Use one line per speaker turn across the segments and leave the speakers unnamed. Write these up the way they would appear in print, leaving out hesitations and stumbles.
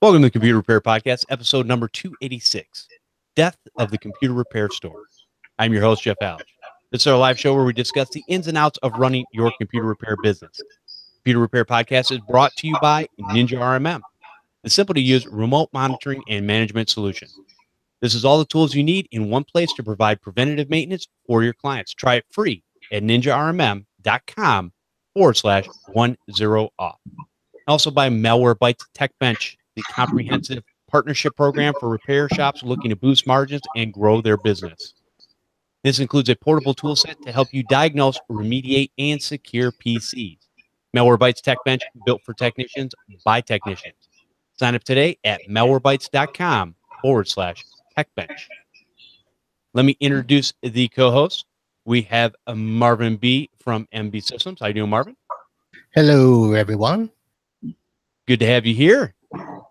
Welcome to the Computer Repair Podcast, episode number 286, Death of the Computer Repair Store. I'm your host, Jeff Halash. This is our live show where we discuss the ins and outs of running your computer repair business. Computer Repair Podcast is brought to you by Ninja RMM, the simple-to-use remote monitoring and management solution. This is all the tools you need in one place to provide preventative maintenance for your clients. Try it free at ninjarmm.com/10off. Also by Malwarebytes TechBench, the comprehensive partnership program for repair shops looking to boost margins and grow their business. This includes a portable tool set to help you diagnose, remediate, and secure PCs. Malwarebytes TechBench, built for technicians by technicians. Sign up today at malwarebytes.com/techbench. Let me introduce the co-hosts. We have Marvin Bee from MB Systems. How you doing, Marvin?
Hello, everyone.
Good to have you here.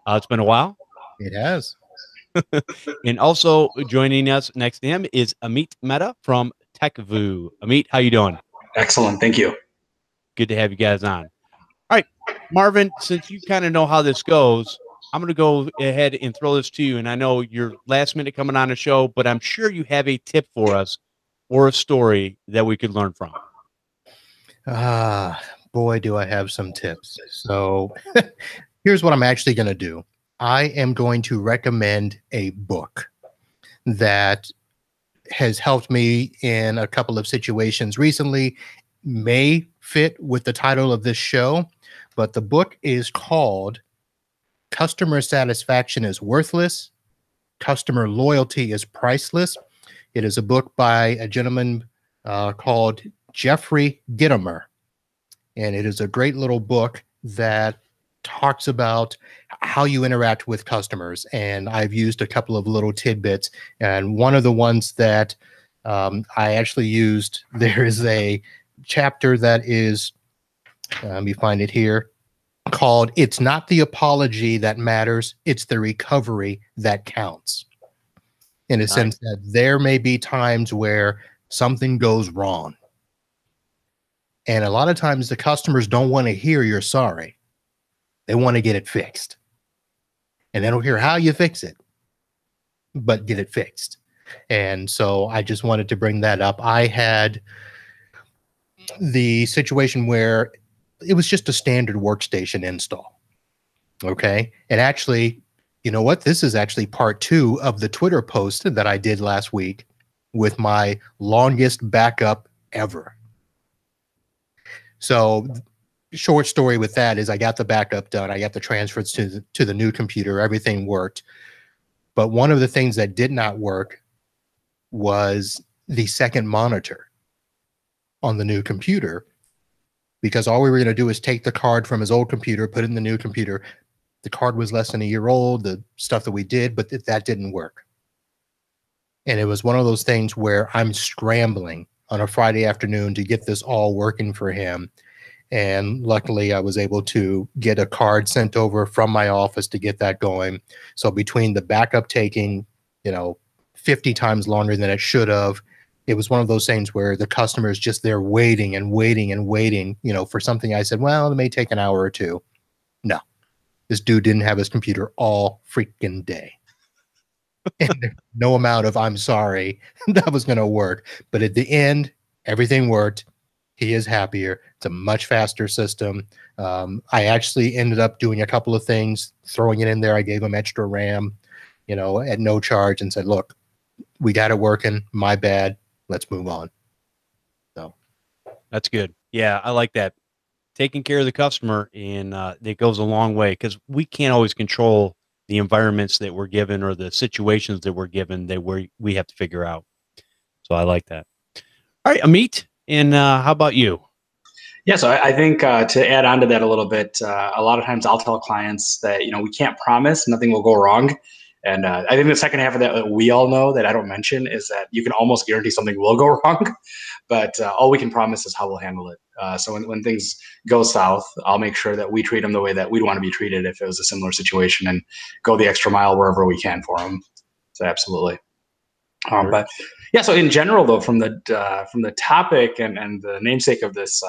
It's been a while.
It has.
And also joining us next to him is Amit Mehta from TechVoo. Amit, how you doing?
Excellent. Thank you.
Good to have you guys on. All right, Marvin, since you kind of know how this goes, I'm going to go ahead and throw this to you. And I know you're last minute coming on the show, but I'm sure you have a tip for us or a story that we could learn from.
Boy, do I have some tips. So here's what I'm actually going to do. I am going to recommend a book that has helped me in a couple of situations recently, may fit with the title of this show, but the book is called Customer Satisfaction is Worthless, Customer Loyalty is Priceless. It is a book by a gentleman called Jeffery. And it is a great little book that talks about how you interact with customers. And I've used a couple of little tidbits. And one of the ones that I actually used, there is a chapter that is, let me find it here, called It's Not the Apology That Matters, It's the Recovery That Counts. In a sense that there may be times where something goes wrong. And a lot of times the customers don't want to hear you're sorry. They want to get it fixed. And they don't hear how you fix it, but get it fixed. And so I just wanted to bring that up. I had the situation where it was just a standard workstation install. Okay. And actually, you know what? This is actually part 2 of the Twitter post that I did last week with my longest backup ever. So short story with that is I got the backup done. I got the transfers to the new computer. Everything worked. But one of the things that did not work was the second monitor on the new computer, because all we were going to do is take the card from his old computer, put it in the new computer. The card was less than a year old, the stuff that we did, but that didn't work. And it was one of those things where I'm scrambling on a Friday afternoon to get this all working for him. And luckily I was able to get a card sent over from my office to get that going. So between the backup taking, 50 times longer than it should have, it was one of those things where the customer is just there waiting and waiting and waiting, for something. I said, well, it may take an hour or two. No, this dude didn't have his computer all freaking day. And no amount of I'm sorry that was going to work. But at the end, everything worked. He is happier. It's a much faster system. I actually ended up doing a couple of things, throwing it in there. I gave him extra RAM, at no charge, and said, look, we got it working. My bad. Let's move on. So
that's good. Yeah, I like that. Taking care of the customer, and it goes a long way, because we can't always control the environments that we're given or the situations that we're given that we have to figure out. So I like that. All right, Amit, and how about you?
Yeah, so I think to add on to that a little bit, a lot of times I'll tell clients that, we can't promise nothing will go wrong. And I think the second half of that we all know that I don't mention is that you can almost guarantee something will go wrong, but all we can promise is how we'll handle it. So when things go south, I'll make sure that we treat them the way that we'd want to be treated if it was a similar situation, and go the extra mile wherever we can for them. So absolutely. But yeah, so in general, though, from the topic and the namesake of this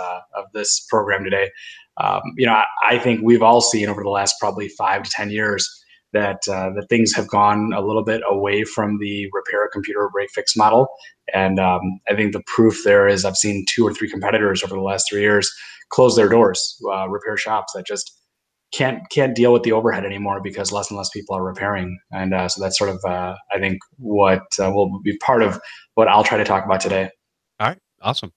program today, I think we've all seen over the last probably 5 to 10 years that things have gone a little bit away from the repair a computer break fix model. And I think the proof there is I've seen 2 or 3 competitors over the last 3 years close their doors, repair shops that just can't deal with the overhead anymore because less and less people are repairing. And so that's sort of, I think, what will be part of what I'll try to talk about today.
All right. Awesome.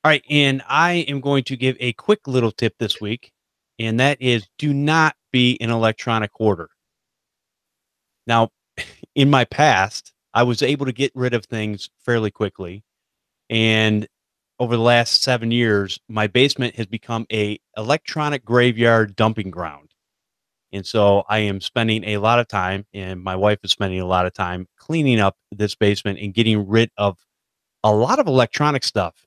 All right. And I am going to give a quick little tip this week, and that is do not be an electronic hoarder. Now, in my past, I was able to get rid of things fairly quickly. And over the last 7 years, my basement has become a electronic graveyard dumping ground. And so I am spending a lot of time, and my wife is spending a lot of time cleaning up this basement and getting rid of a lot of electronic stuff.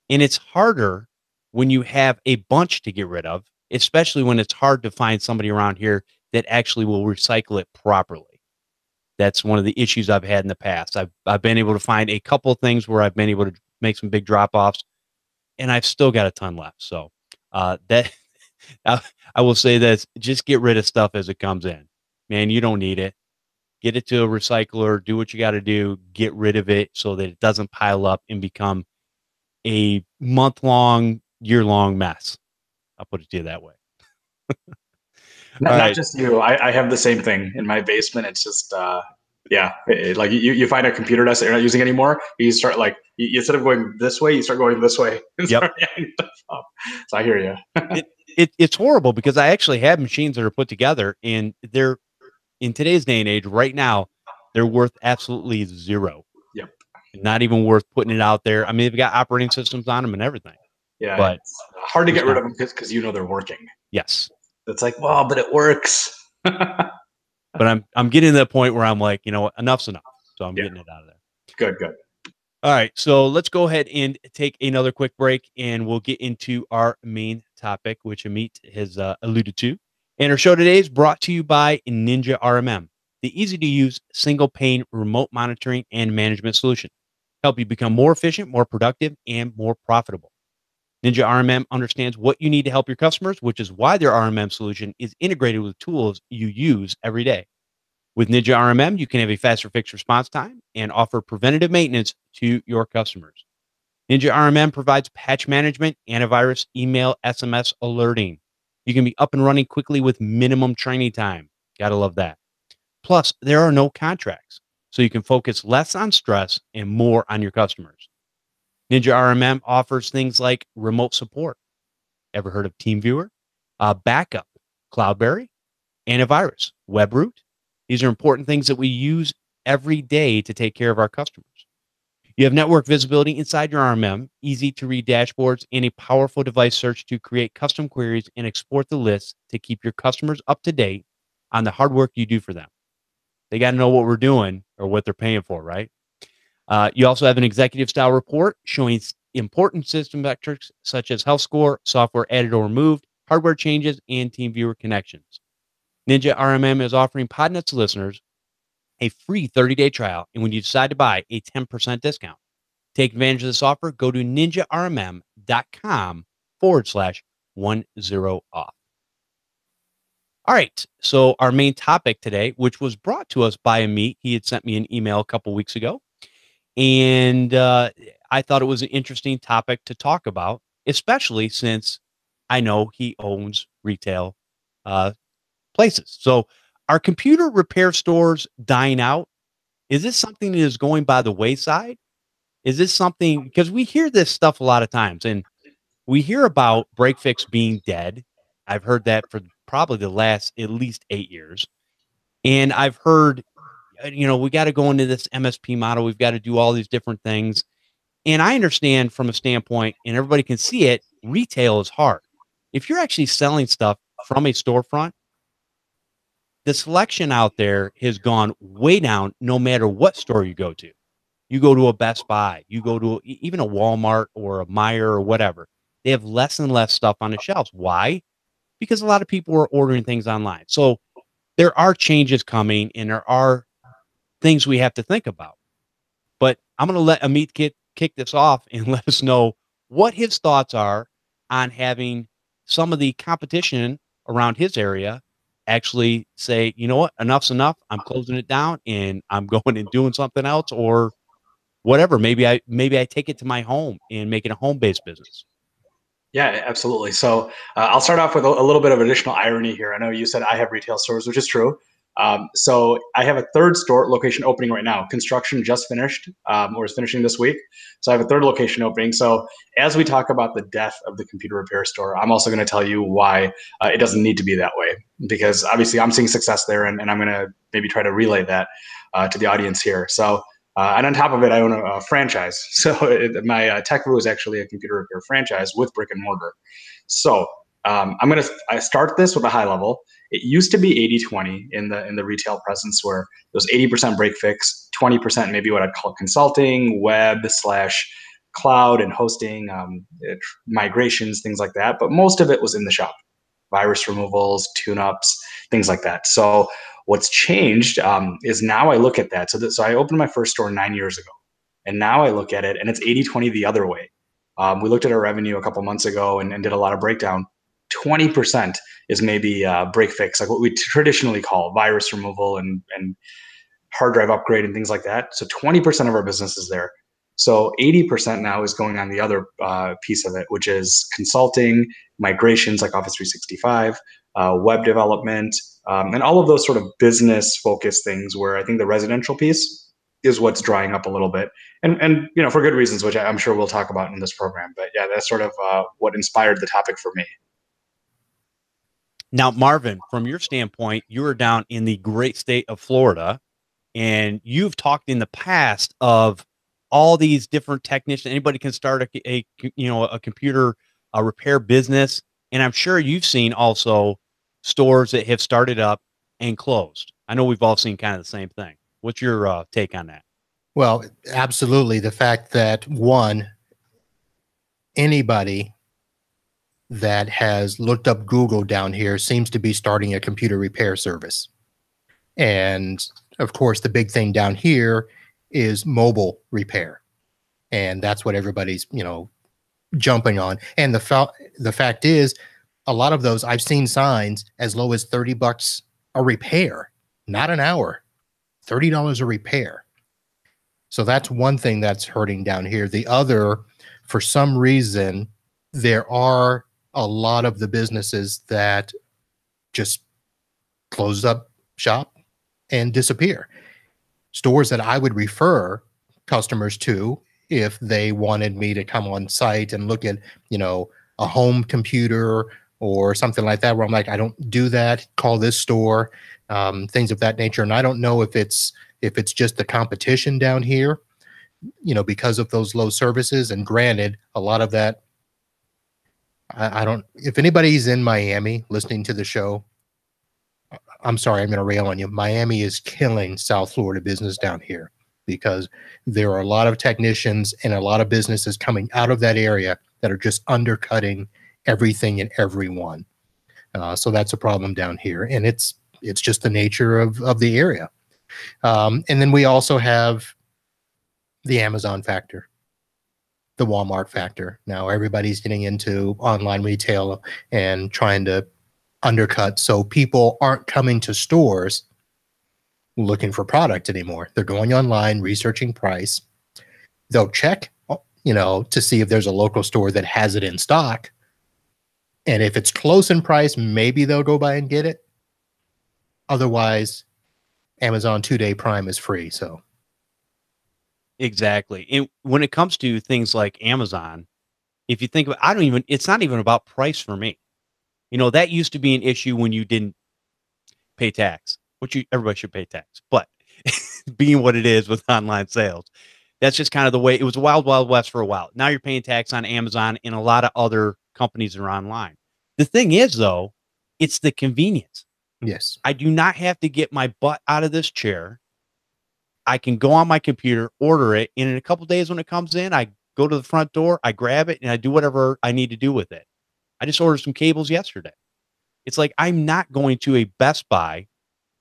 And it's harder when you have a bunch to get rid of, especially when it's hard to find somebody around here that actually will recycle it properly. That's one of the issues I've had in the past. I've been able to find a couple of things where I've been able to make some big drop-offs, and I've still got a ton left. So that I will say this, just get rid of stuff as it comes in. Man, you don't need it. Get it to a recycler, do what you got to do, get rid of it so that it doesn't pile up and become a month-long, year-long mess. I'll put it to you that way.
Not just you. I have the same thing in my basement. It's just, like you find a computer desk that you're not using anymore. You start like, instead of going this way, you start going this way.
Yep.
So I hear you.
It's horrible because I actually have machines that are put together, and they're, in today's day and age, right now, they're worth absolutely zero.
Yep.
Not even worth putting it out there. I mean, they've got operating systems on them and everything.
Yeah,
but
it's hard to get rid of them because they're working.
Yes.
It's like, well, but it works.
But I'm getting to the point where I'm like, enough's enough. So I'm getting it out of there.
Good.
All right. So let's go ahead and take another quick break, and we'll get into our main topic, which Amit has alluded to. And our show today is brought to you by Ninja RMM, the easy-to-use single-pane remote monitoring and management solution. Help you become more efficient, more productive, and more profitable. Ninja RMM understands what you need to help your customers, which is why their RMM solution is integrated with tools you use every day. With Ninja RMM, you can have a faster fix response time and offer preventative maintenance to your customers. Ninja RMM provides patch management, antivirus, email, SMS alerting. You can be up and running quickly with minimum training time. Gotta love that. Plus, there are no contracts, so you can focus less on stress and more on your customers. Ninja RMM offers things like remote support. Ever heard of TeamViewer? Backup, Cloudberry, antivirus, WebRoot. These are important things that we use every day to take care of our customers. You have network visibility inside your RMM, easy to read dashboards, and a powerful device search to create custom queries and export the lists to keep your customers up to date on the hard work you do for them. They got to know what we're doing or what they're paying for, right? You also have an executive style report showing important system metrics such as health score, software added or removed, hardware changes, and TeamViewer connections. Ninja RMM is offering Podnutz listeners a free 30-day trial, and when you decide to buy, a 10% discount. Take advantage of this offer. Go to ninjarmm.com/10off. All right. So our main topic today, which was brought to us by Amit, he had sent me an email a couple weeks ago. And I thought it was an interesting topic to talk about, especially since I know he owns retail places. So are computer repair stores dying out? Is this something that is going by the wayside? Is this something, because we hear this stuff a lot of times, and we hear about break fix being dead. I've heard that for probably the last at least 8 years. And I've heard, we got to go into this MSP model. We've got to do all these different things. And I understand from a standpoint, and everybody can see it, retail is hard. If you're actually selling stuff from a storefront, the selection out there has gone way down no matter what store you go to. You go to a Best Buy, you go to even a Walmart or a Meijer or whatever. They have less and less stuff on the shelves. Why? Because a lot of people are ordering things online. So there are changes coming, and there are things we have to think about. But I'm going to let Amit kick this off and let us know what his thoughts are on having some of the competition around his area actually say, you know what, enough's enough. I'm closing it down and I'm going and doing something else or whatever. Maybe I take it to my home and make it a home-based business.
Yeah, absolutely. So I'll start off with a little bit of additional irony here. I know you said I have retail stores, which is true. So I have a third store location opening right now. Construction just finished, or is finishing this week. So I have a third location opening. So as we talk about the death of the computer repair store, I'm also going to tell you why it doesn't need to be that way. Because obviously I'm seeing success there, and I'm going to maybe try to relay that to the audience here. So and on top of it, I own a franchise. So my TechVoo is actually a computer repair franchise with brick and mortar. So I'm going to start this with a high level. It used to be 80-20 in the retail presence, where it was 80% break fix, 20% maybe what I'd call consulting, web/cloud and hosting, migrations, things like that. But most of it was in the shop, virus removals, tune-ups, things like that. So what's changed is now I look at that. So I opened my first store 9 years ago, and now I look at it and it's 80-20 the other way. We looked at our revenue a couple months ago and did a lot of breakdown. 20% is maybe break fix, like what we traditionally call virus removal and hard drive upgrade and things like that. So 20% of our business is there. So 80% now is going on the other piece of it, which is consulting, migrations like Office 365, web development, and all of those sort of business focused things, where I think the residential piece is what's drying up a little bit, and for good reasons, which I'm sure we'll talk about in this program. But yeah, that's sort of what inspired the topic for me.
Now, Marvin, from your standpoint, you are down in the great state of Florida, and you've talked in the past of all these different technicians. Anybody can start a computer repair business, and I'm sure you've seen also stores that have started up and closed. I know we've all seen kind of the same thing. What's your take on that?
Well, absolutely. The fact that anybody that has looked up Google down here seems to be starting a computer repair service. And of course, the big thing down here is mobile repair. And that's what everybody's, jumping on. And the fact is, a lot of those, I've seen signs as low as $30 a repair, not an hour, $30 a repair. So that's one thing that's hurting down here. The other, for some reason, there are a lot of the businesses that just close up shop and disappear. Stores that I would refer customers to if they wanted me to come on site and look at, a home computer or something like that, where I'm like, I don't do that. Call this store, things of that nature. And I don't know if it's just the competition down here, because of those low services. And granted, a lot of that, I don't, if anybody's in Miami listening to the show, I'm sorry, I'm going to rail on you. Miami is killing South Florida business down here, because there are a lot of technicians and a lot of businesses coming out of that area that are just undercutting everything and everyone. So that's a problem down here. And it's just the nature of the area. And then we also have the Amazon factor, the Walmart factor. Now everybody's getting into online retail and trying to undercut. So people aren't coming to stores looking for product anymore. They're going online, researching price. They'll check, to see if there's a local store that has it in stock. And if it's close in price, maybe they'll go by and get it. Otherwise, Amazon 2-day Prime is free. So
exactly. And when it comes to things like Amazon, if you think about, it's not even about price for me. That used to be an issue when you didn't pay tax, everybody should pay tax, but being what it is with online sales, that's just kind of the way it was. A wild, wild west for a while. Now you're paying tax on Amazon and a lot of other companies that are online. The thing is, though, it's the convenience.
Yes.
I do not have to get my butt out of this chair. I can go on my computer, order it, and in a couple of days when it comes in, I go to the front door, I grab it, and I do whatever I need to do with it. I just ordered some cables yesterday. It's like I'm not going to a Best Buy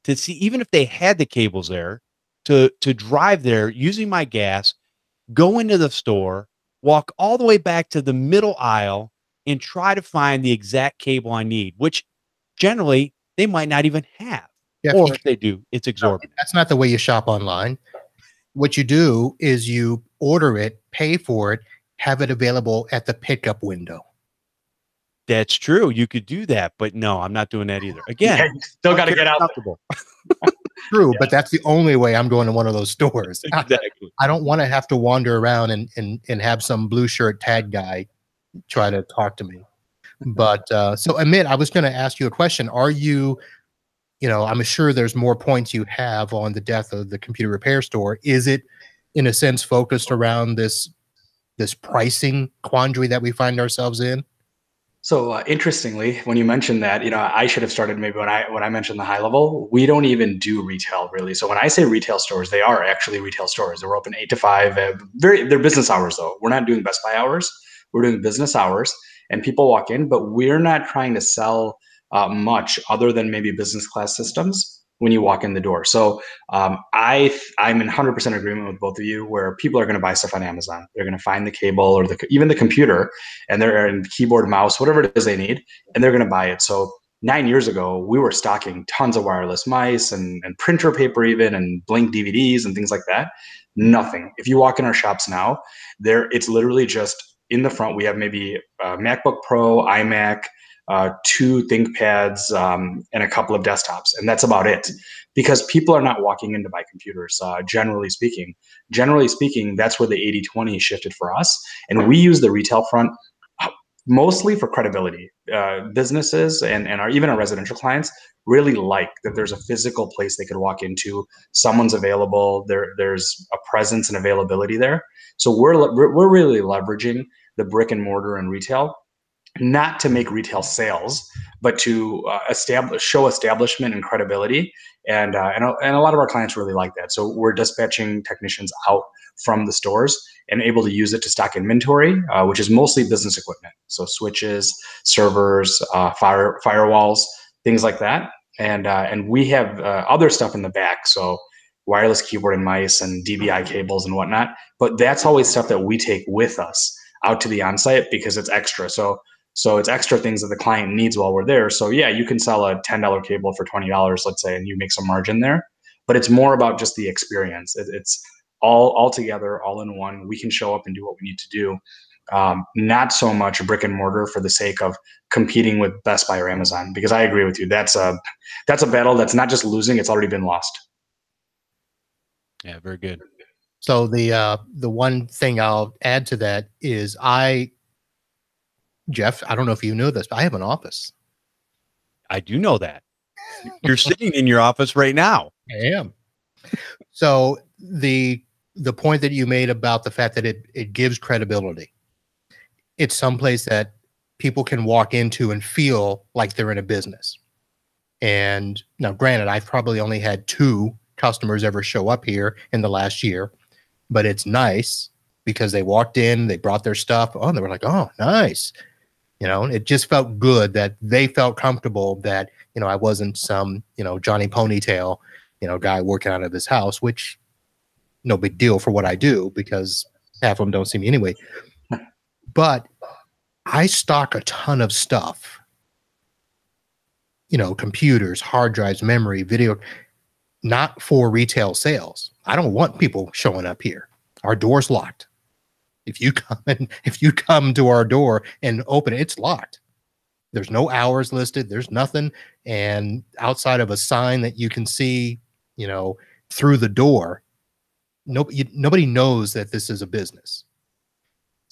to see, even if they had the cables there, to drive there using my gas, go into the store, walk all the way back to the middle aisle, and try to find the exact cable I need, which generally they might not even have.
Yeah,
Or if they do, it's exorbitant.
that's not the way you shop online. What you do is you order it, pay for it, have it available at the pickup window.
That's true. You could do that, but no, I'm not doing that either. Again,
Yeah, you still got to get out.
True, but that's the only way I'm going to one of those stores.
Exactly.
I don't want to have to wander around and have some blue shirt tag guy try to talk to me. But so Amit, I was going to ask you a question. Are you, I'm sure there's more points you have on the death of the computer repair store. Is it, in a sense, focused around this pricing quandary that we find ourselves in?
So interestingly, when you mentioned that, I should have started maybe when I mentioned the high level. We don't even do retail really. So when I say retail stores, they are actually retail stores. They're open 8 to 5. They're business hours though. We're not doing Best Buy hours. We're doing business hours, and people walk in, but we're not trying to sell much other than maybe business class systems when you walk in the door. So I'm in 100% agreement with both of you, where people are going to buy stuff on Amazon. They're going to find the cable or even the computer, and they're in keyboard, mouse, whatever it is they need, and they're going to buy it. So 9 years ago, we were stocking tons of wireless mice and printer paper even, and blank DVDs and things like that. Nothing. If you walk in our shops now, it's literally just in the front. We have maybe MacBook Pro, iMac, 2 ThinkPads, and a couple of desktops, and that's about it. Because people are not walking in to buy computers, generally speaking. Generally speaking, that's where the 80-20 shifted for us. And we use the retail front mostly for credibility. Businesses and even our residential clients really like that there's a physical place they could walk into. Someone's available. There's a presence and availability there. So we're really leveraging the brick and mortar and retail, not to make retail sales, but to show establishment and credibility. And a lot of our clients really like that. So we're dispatching technicians out from the stores and able to use it to stock inventory, which is mostly business equipment. So switches, servers, firewalls, things like that. And we have other stuff in the back. So wireless keyboard and mice and DVI cables and whatnot. But that's always stuff that we take with us out to the onsite because it's extra. So it's extra things that the client needs while we're there. So yeah, you can sell a $10 cable for $20, let's say, and you make some margin there. But it's more about just the experience. It's all together, all in one. We can show up and do what we need to do. Not so much brick and mortar for the sake of competing with Best Buy or Amazon, because I agree with you. That's a battle that's not just losing; it's already been lost.
Yeah, very good.
So the one thing I'll add to that is Jeff, I don't know if you know this, but I have an office.
I do know that. You're sitting in your office right now.
I am. So the point that you made about the fact that it gives credibility. It's someplace that people can walk into and feel like they're in a business. And now, granted, I've probably only had 2 customers ever show up here in the last year, but it's nice because they walked in, they brought their stuff. Oh, and they were like, oh, nice. It just felt good that they felt comfortable that, I wasn't some, Johnny Ponytail, guy working out of his house, which no big deal for what I do because half of them don't see me anyway. But I stock a ton of stuff, computers, hard drives, memory, video, not for retail sales. I don't want people showing up here. Our door's locked. If you come to our door and open it, it's locked. There's no hours listed. There's nothing. And outside of a sign that you can see, through the door, nobody knows that this is a business.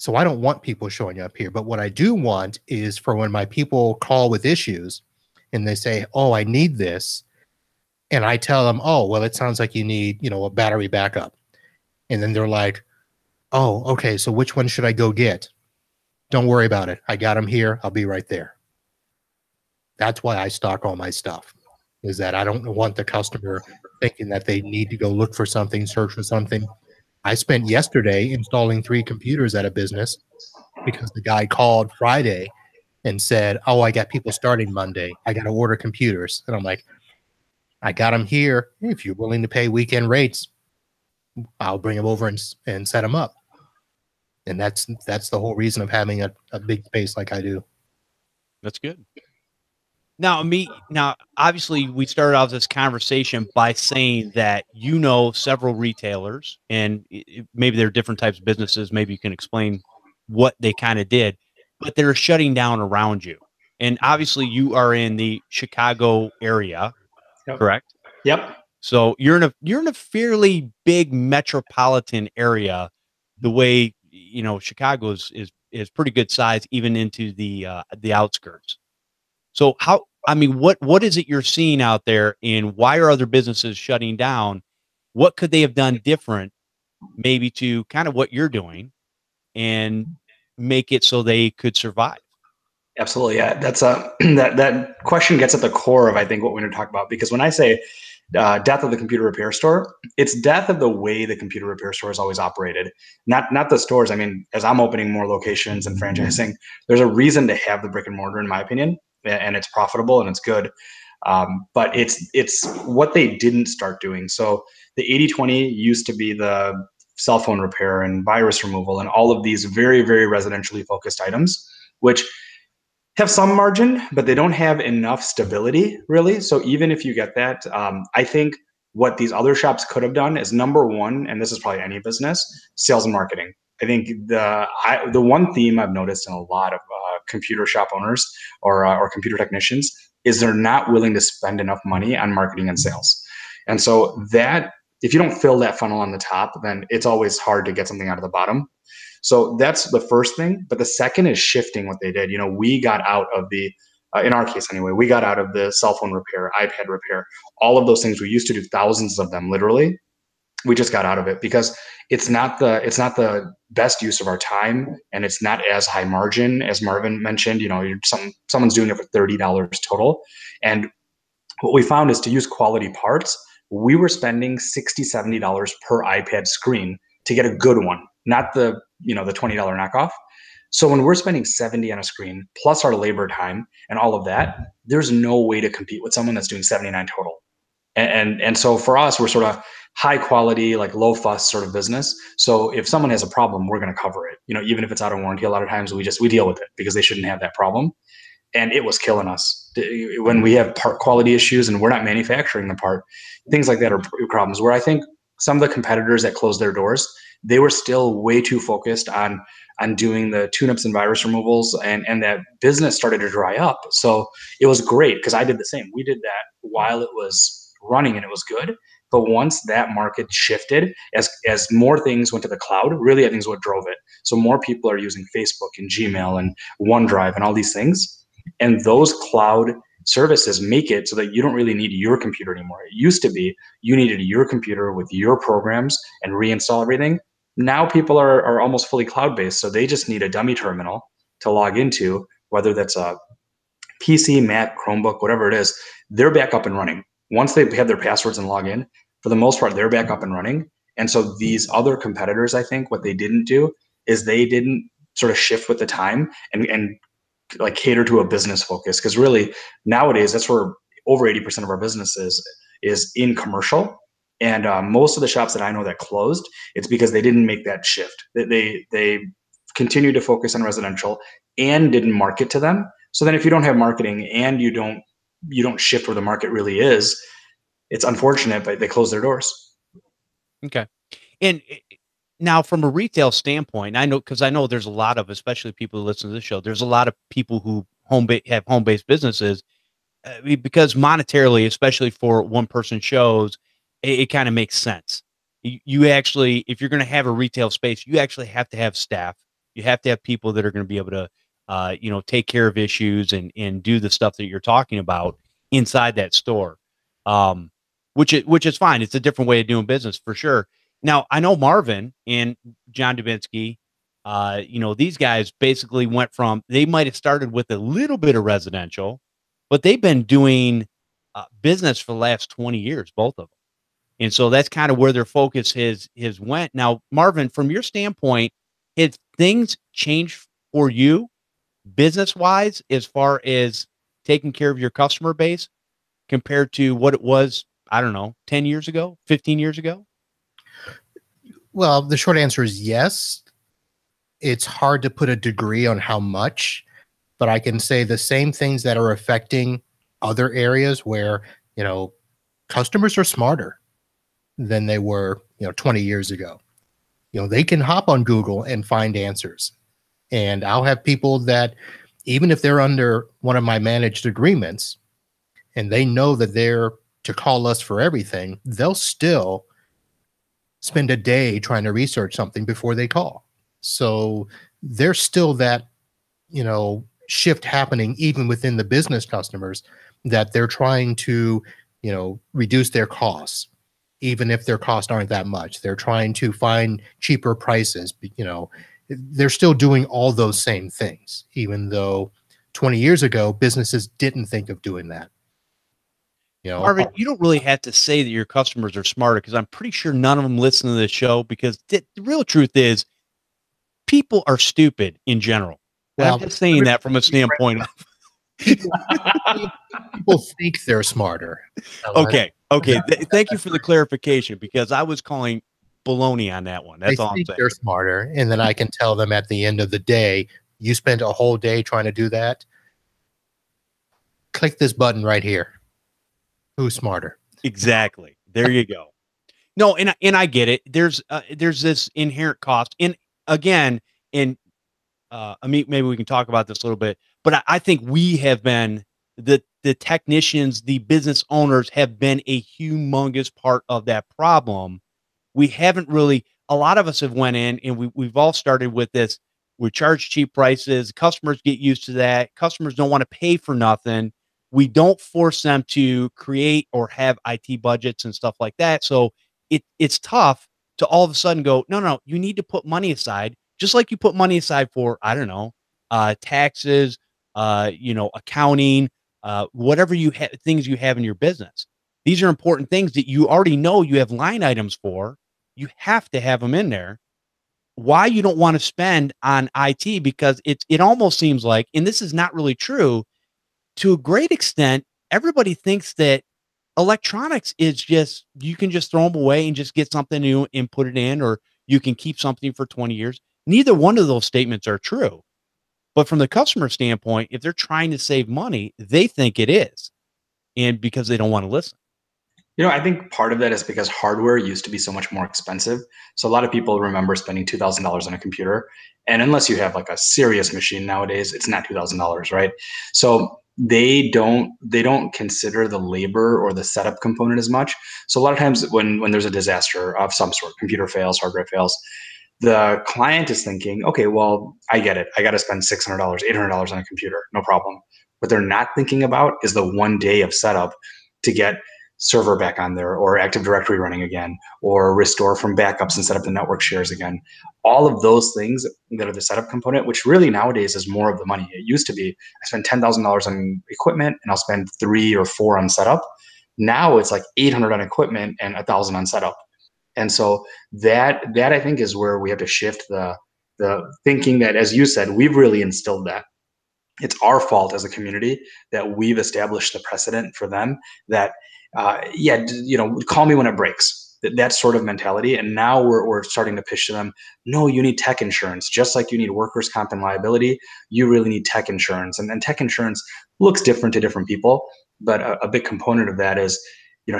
So I don't want people showing up here. But what I do want is for when my people call with issues and they say, oh, I need this. And I tell them, oh, well, it sounds like you need, a battery backup. And then they're like, oh, okay, so which one should I go get? Don't worry about it. I got them here. I'll be right there. That's why I stock all my stuff, is that I don't want the customer thinking that they need to go look for something, search for something. I spent yesterday installing 3 computers at a business because the guy called Friday and said, oh, I got people starting Monday. I got to order computers. And I'm like, I got them here. If you're willing to pay weekend rates, I'll bring them over and set them up. And that's the whole reason of having a big space like I do.
That's good. Now, obviously, we started out this conversation by saying that you know several retailers, and maybe they're different types of businesses. Maybe you can explain what they kind of did, but they're shutting down around you. And obviously, you are in the Chicago area,
Yep.
correct?
Yep.
So you're in a fairly big metropolitan area. The way Chicago is pretty good size, even into the outskirts. So what is it you're seeing out there, and why are other businesses shutting down? What could they have done different, maybe to kind of what you're doing, and make it so they could survive?
Absolutely. Yeah. That's that question gets at the core of, I think, what we're going to talk about, because when I say death of the computer repair store, it's death of the way the computer repair store has always operated. Not the stores. I mean, as I'm opening more locations and franchising, there's a reason to have the brick and mortar, in my opinion, and it's profitable and it's good. But it's what they didn't start doing. So the 80/20 used to be the cell phone repair and virus removal and all of these very, very residentially focused items, which have some margin, but they don't have enough stability, really. So even if you get that, I think what these other shops could have done is, number one, and this is probably any business, sales and marketing. I think the one theme I've noticed in a lot of computer shop owners or computer technicians is they're not willing to spend enough money on marketing and sales. And so that, if you don't fill that funnel on the top, then it's always hard to get something out of the bottom. So that's the first thing. But the second is shifting what they did. We got out of the, in our case anyway, we got out of the cell phone repair, iPad repair, all of those things. We used to do thousands of them, literally. We just got out of it because it's not the best use of our time, and it's not as high margin as Marvin mentioned. Someone's doing it for $30 total, and what we found is, to use quality parts, we were spending $60-$70 per iPad screen to get a good one, not the $20 knockoff. So when we're spending 70 on a screen plus our labor time and all of that, there's no way to compete with someone that's doing 79 total. And so for us, we're sort of high quality, like low fuss sort of business. So if someone has a problem, we're going to cover it. Even if it's out of warranty, a lot of times we deal with it because they shouldn't have that problem. And it was killing us when we have part quality issues and we're not manufacturing the part. Things like that are problems where I think some of the competitors that closed their doors, they were still way too focused on doing the tune-ups and virus removals, and that business started to dry up. So it was great because I did the same. We did that while it was running and it was good. But once that market shifted, as more things went to the cloud, really I think is what drove it. So more people are using Facebook and Gmail and OneDrive and all these things. And those cloud services make it so that you don't really need your computer anymore. It used to be you needed your computer with your programs and reinstall everything. Now people are almost fully cloud-based, so they just need a dummy terminal to log into, whether that's a PC, Mac, Chromebook, whatever it is. They're back up and running. Once they have their passwords and log in, for the most part, they're back up and running. And so these other competitors, I think what they didn't do is they didn't sort of shift with the time and like cater to a business focus, because really nowadays that's where over 80% of our business is in commercial. And most of the shops that I know that closed, it's because they didn't make that shift. They continued to focus on residential and didn't market to them. So then if you don't have marketing and you don't shift where the market really is, it's unfortunate, but they close their doors.
Okay. And now, from a retail standpoint, I know, because I know there's a lot of, especially people who listen to this show, there's a lot of people who have home-based businesses, because monetarily, especially for one-person shows, it kind of makes sense. You actually, if you're going to have a retail space, you actually have to have staff. You have to have people that are going to be able to, take care of issues and do the stuff that you're talking about inside that store, which is fine. It's a different way of doing business for sure. Now, I know Marvin and John Dubinsky, these guys basically went from, they might have started with a little bit of residential, but they've been doing business for the last 20 years, both of them. And so that's kind of where their focus has went. Now, Marvin, from your standpoint, has things changed for you business wise as far as taking care of your customer base compared to what it was, I don't know, 10 years ago, 15 years ago?
Well, the short answer is yes. It's hard to put a degree on how much, but I can say the same things that are affecting other areas where, customers are smarter than they were, 20 years ago. They can hop on Google and find answers. And I'll have people that, even if they're under one of my managed agreements and they know that they're to call us for everything, they'll still spend a day trying to research something before they call. So there's still that, shift happening even within the business customers, that they're trying to, reduce their costs. Even if their costs aren't that much, they're trying to find cheaper prices. They're still doing all those same things, even though 20 years ago, businesses didn't think of doing that.
Marvin, you don't really have to say that your customers are smarter, because I'm pretty sure none of them listen to this show, because the real truth is people are stupid in general. Well, I'm just saying that from a standpoint of
people think they're smarter.
Okay. Thank you for the clarification, because I was calling baloney on that one. That's all I'm saying.
They're smarter, and then I can tell them at the end of the day, you spent a whole day trying to do that. Click this button right here. Who's smarter?
Exactly. There you go. No, and I get it. There's this inherent cost. And again, Amit, maybe we can talk about this a little bit, but I think we have been the technicians, the business owners have been a humongous part of that problem. We haven't really, a lot of us have went in and we've all started with this. We charge cheap prices. Customers get used to that. Customers don't want to pay for nothing. We don't force them to create or have IT budgets and stuff like that. So it's tough to all of a sudden go, no, you need to put money aside, just like you put money aside for, I don't know, taxes, accounting, whatever things you have in your business. These are important things that you already know you have line items for. You have to have them in there. Why you don't want to spend on IT, because it almost seems like, and this is not really true, to a great extent, everybody thinks that electronics is just, you can just throw them away and just get something new and put it in, or you can keep something for 20 years. Neither one of those statements are true. But from the customer standpoint, if they're trying to save money, they think it is. And because they don't want to listen.
I think part of that is because hardware used to be so much more expensive. So a lot of people remember spending $2,000 on a computer. And unless you have like a serious machine nowadays, it's not $2,000, right? So they don't consider the labor or the setup component as much. So a lot of times when there's a disaster of some sort, computer fails, hardware fails, the client is thinking, okay, well, I get it. I got to spend $600, $800 on a computer, no problem. What they're not thinking about is the one day of setup to get server back on there, or Active Directory running again, or restore from backups and set up the network shares again. All of those things that are the setup component, which really nowadays is more of the money. It used to be, I spend $10,000 on equipment and I'll spend 3 or 4 on setup. Now it's like 800 on equipment and 1,000 on setup. And so that I think is where we have to shift the thinking that, as you said, we've really instilled that. It's our fault as a community that we've established the precedent for them that, call me when it breaks. That sort of mentality. And now we're starting to pitch to them, no, you need tech insurance. Just like you need workers' comp and liability, you really need tech insurance. And then tech insurance looks different to different people. But a big component of that is,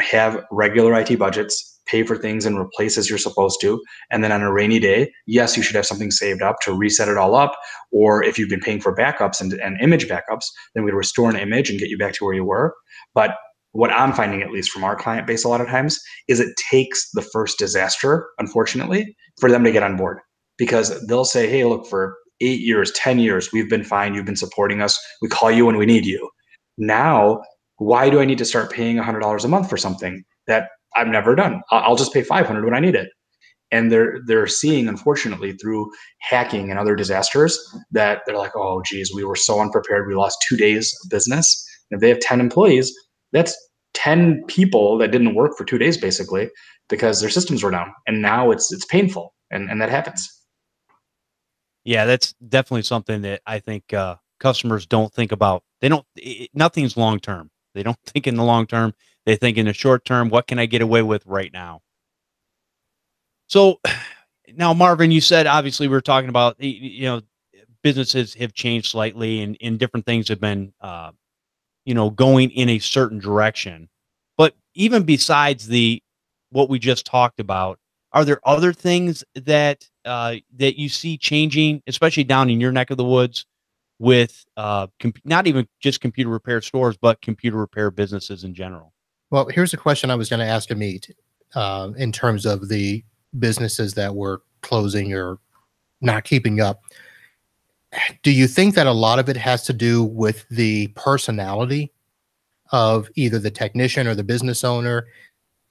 have regular IT budgets, pay for things and replace as you're supposed to. And then on a rainy day, yes, you should have something saved up to reset it all up. Or if you've been paying for backups and image backups, then we'd restore an image and get you back to where you were. But what I'm finding, at least from our client base a lot of times, is it takes the first disaster, unfortunately, for them to get on board. Because they'll say, hey, look, for 8 years, 10 years, we've been fine. You've been supporting us. We call you when we need you. Now, why do I need to start paying $100 a month for something that I've never done? I'll just pay $500 when I need it. And they're seeing, unfortunately, through hacking and other disasters, that they're like, oh, geez, we were so unprepared. We lost 2 days of business. And if they have 10 employees, that's 10 people that didn't work for 2 days, basically, because their systems were down. And now it's painful. And that happens.
Yeah, that's definitely something that I think customers don't think about. Nothing's long term. They don't think in the long term. They think in the short term, what can I get away with right now? So now, Marvin, you said, obviously we're talking about, businesses have changed slightly and different things have been, going in a certain direction. But even besides what we just talked about, are there other things that that you see changing, especially down in your neck of the woods, with not even just computer repair stores, but computer repair businesses in general?
Well, here's a question I was going to ask Amit in terms of the businesses that were closing or not keeping up. Do you think that a lot of it has to do with the personality of either the technician or the business owner,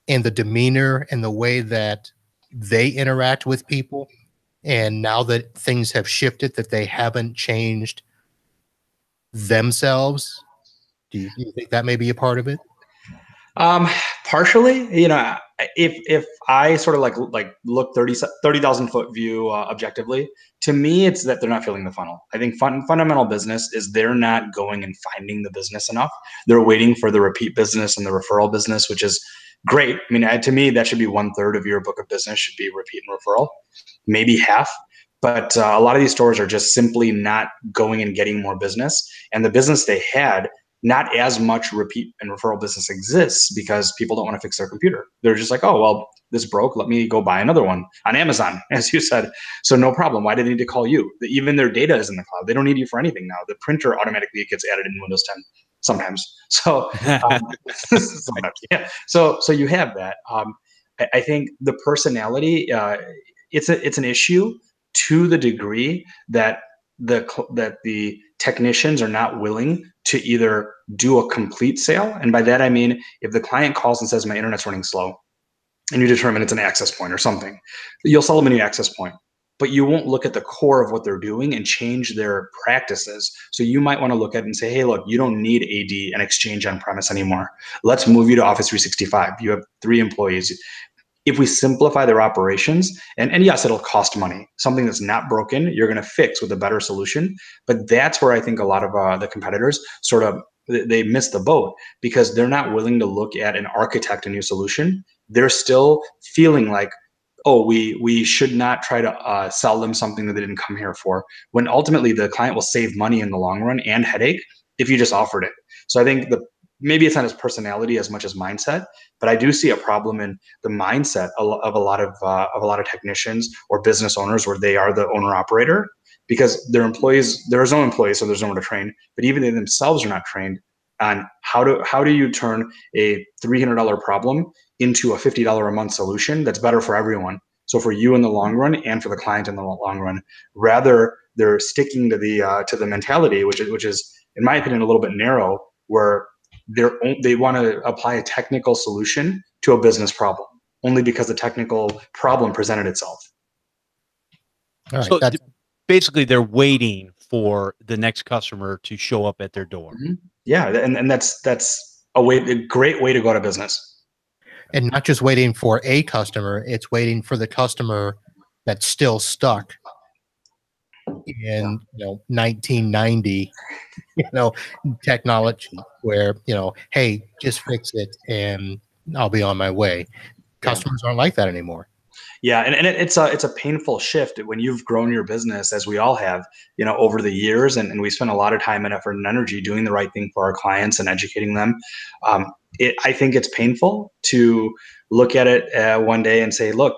and the demeanor and the way that they interact with people? And now that things have shifted, that they haven't changed themselves? Do you think that may be a part of it?
Partially, if I sort of like look 30,000 foot view objectively, to me, it's that they're not filling the funnel. I think fundamental business is they're not going and finding the business enough. They're waiting for the repeat business and the referral business, which is great. I mean, to me, that should be 1/3 of your book of business should be repeat and referral, maybe half. But a lot of these stores are just simply not going and getting more business. And the business they had, not as much repeat and referral business exists because people don't want to fix their computer. They're just like, oh, well, this broke. Let me go buy another one on Amazon, as you said. So no problem. Why do they need to call you? Even their data is in the cloud. They don't need you for anything now. The printer automatically gets added in Windows 10 sometimes. So sometimes, yeah. So you have that. I think the personality, it's an issue to the degree that the technicians are not willing to either do a complete sale. And by that, I mean, if the client calls and says, my internet's running slow, and you determine it's an access point or something, you'll sell them a new access point, but you won't look at the core of what they're doing and change their practices. So you might want to look at it and say, hey, look, you don't need AD and Exchange on premise anymore. Let's move you to Office 365. You have 3 employees. If we simplify their operations, and yes, it'll cost money. Something that's not broken, you're going to fix with a better solution. But that's where I think a lot of the competitors sort of, they miss the boat because they're not willing to look at and architect a new solution. They're still feeling like, oh, we should not try to sell them something that they didn't come here for, when ultimately the client will save money in the long run and headache if you just offered it. So I think maybe it's not his personality as much as mindset, but I do see a problem in the mindset of a lot of technicians or business owners where they are the owner operator, because their employees, there's no employees, so there's no one to train, but even they themselves are not trained on how do you turn a $300 problem into a $50 a month solution that's better for everyone. So for you in the long run and for the client in the long run, rather they're sticking to the mentality, which is in my opinion a little bit narrow, where they want to apply a technical solution to a business problem only because the technical problem presented itself.
All right,
so basically they're waiting for the next customer to show up at their door.
Mm-hmm. Yeah, and that's a great way to go to business.
And not just waiting for a customer, it's waiting for the customer that's still stuck in 1990 technology, where hey, just fix it and I'll be on my way. Customers aren't like that anymore.
Yeah, and it's a painful shift when you've grown your business, as we all have, over the years, and we spend a lot of time and effort and energy doing the right thing for our clients and educating them. I think it's painful to look at it one day and say, look,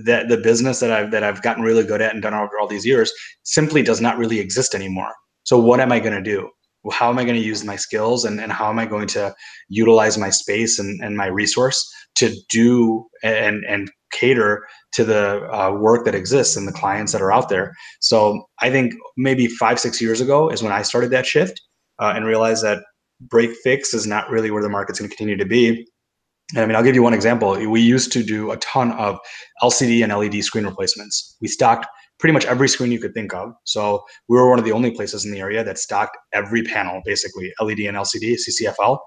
that the business that I've gotten really good at and done over all these years simply does not really exist anymore. So what am I going to do? How am I going to use my skills, and how am I going to utilize my space and my resource to do and cater to the work that exists and the clients that are out there? So I think maybe 5-6 years ago is when I started that shift and realized that break fix is not really where the market's going to continue to be. And I mean, I'll give you one example. We used to do a ton of LCD and LED screen replacements. We stocked pretty much every screen you could think of. So we were one of the only places in the area that stocked every panel, basically LED and LCD, CCFL.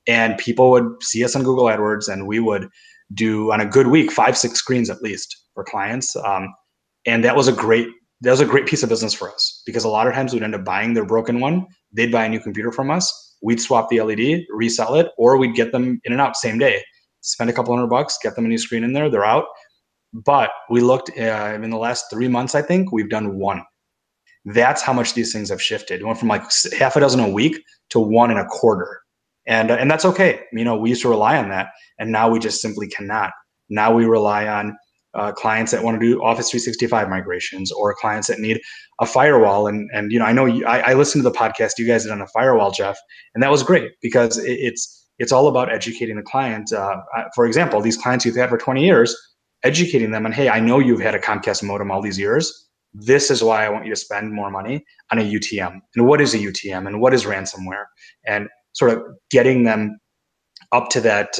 And people would see us on Google AdWords, and we would do, on a good week, 5-6 screens at least for clients. And that was a great piece of business for us, because a lot of times we'd end up buying their broken one. They'd buy a new computer from us. We'd swap the LED, resell it, or we'd get them in and out same day. Spend a couple $100, get them a new screen in there, they're out. But we looked in the last 3 months, I think we've done one. That's how much these things have shifted. It went from like half a dozen a week to 1.25. And that's okay. We used to rely on that, and now we just simply cannot. Now we rely on clients that want to do Office 365 migrations, or clients that need a firewall. And I know I listened to the podcast you guys did on the firewall, Jeff, and that was great because it's all about educating the client. For example, these clients you've had for 20 years, educating them on, hey, I know you've had a Comcast modem all these years. This is why I want you to spend more money on a UTM. And what is a UTM? And what is ransomware? And sort of getting them up to that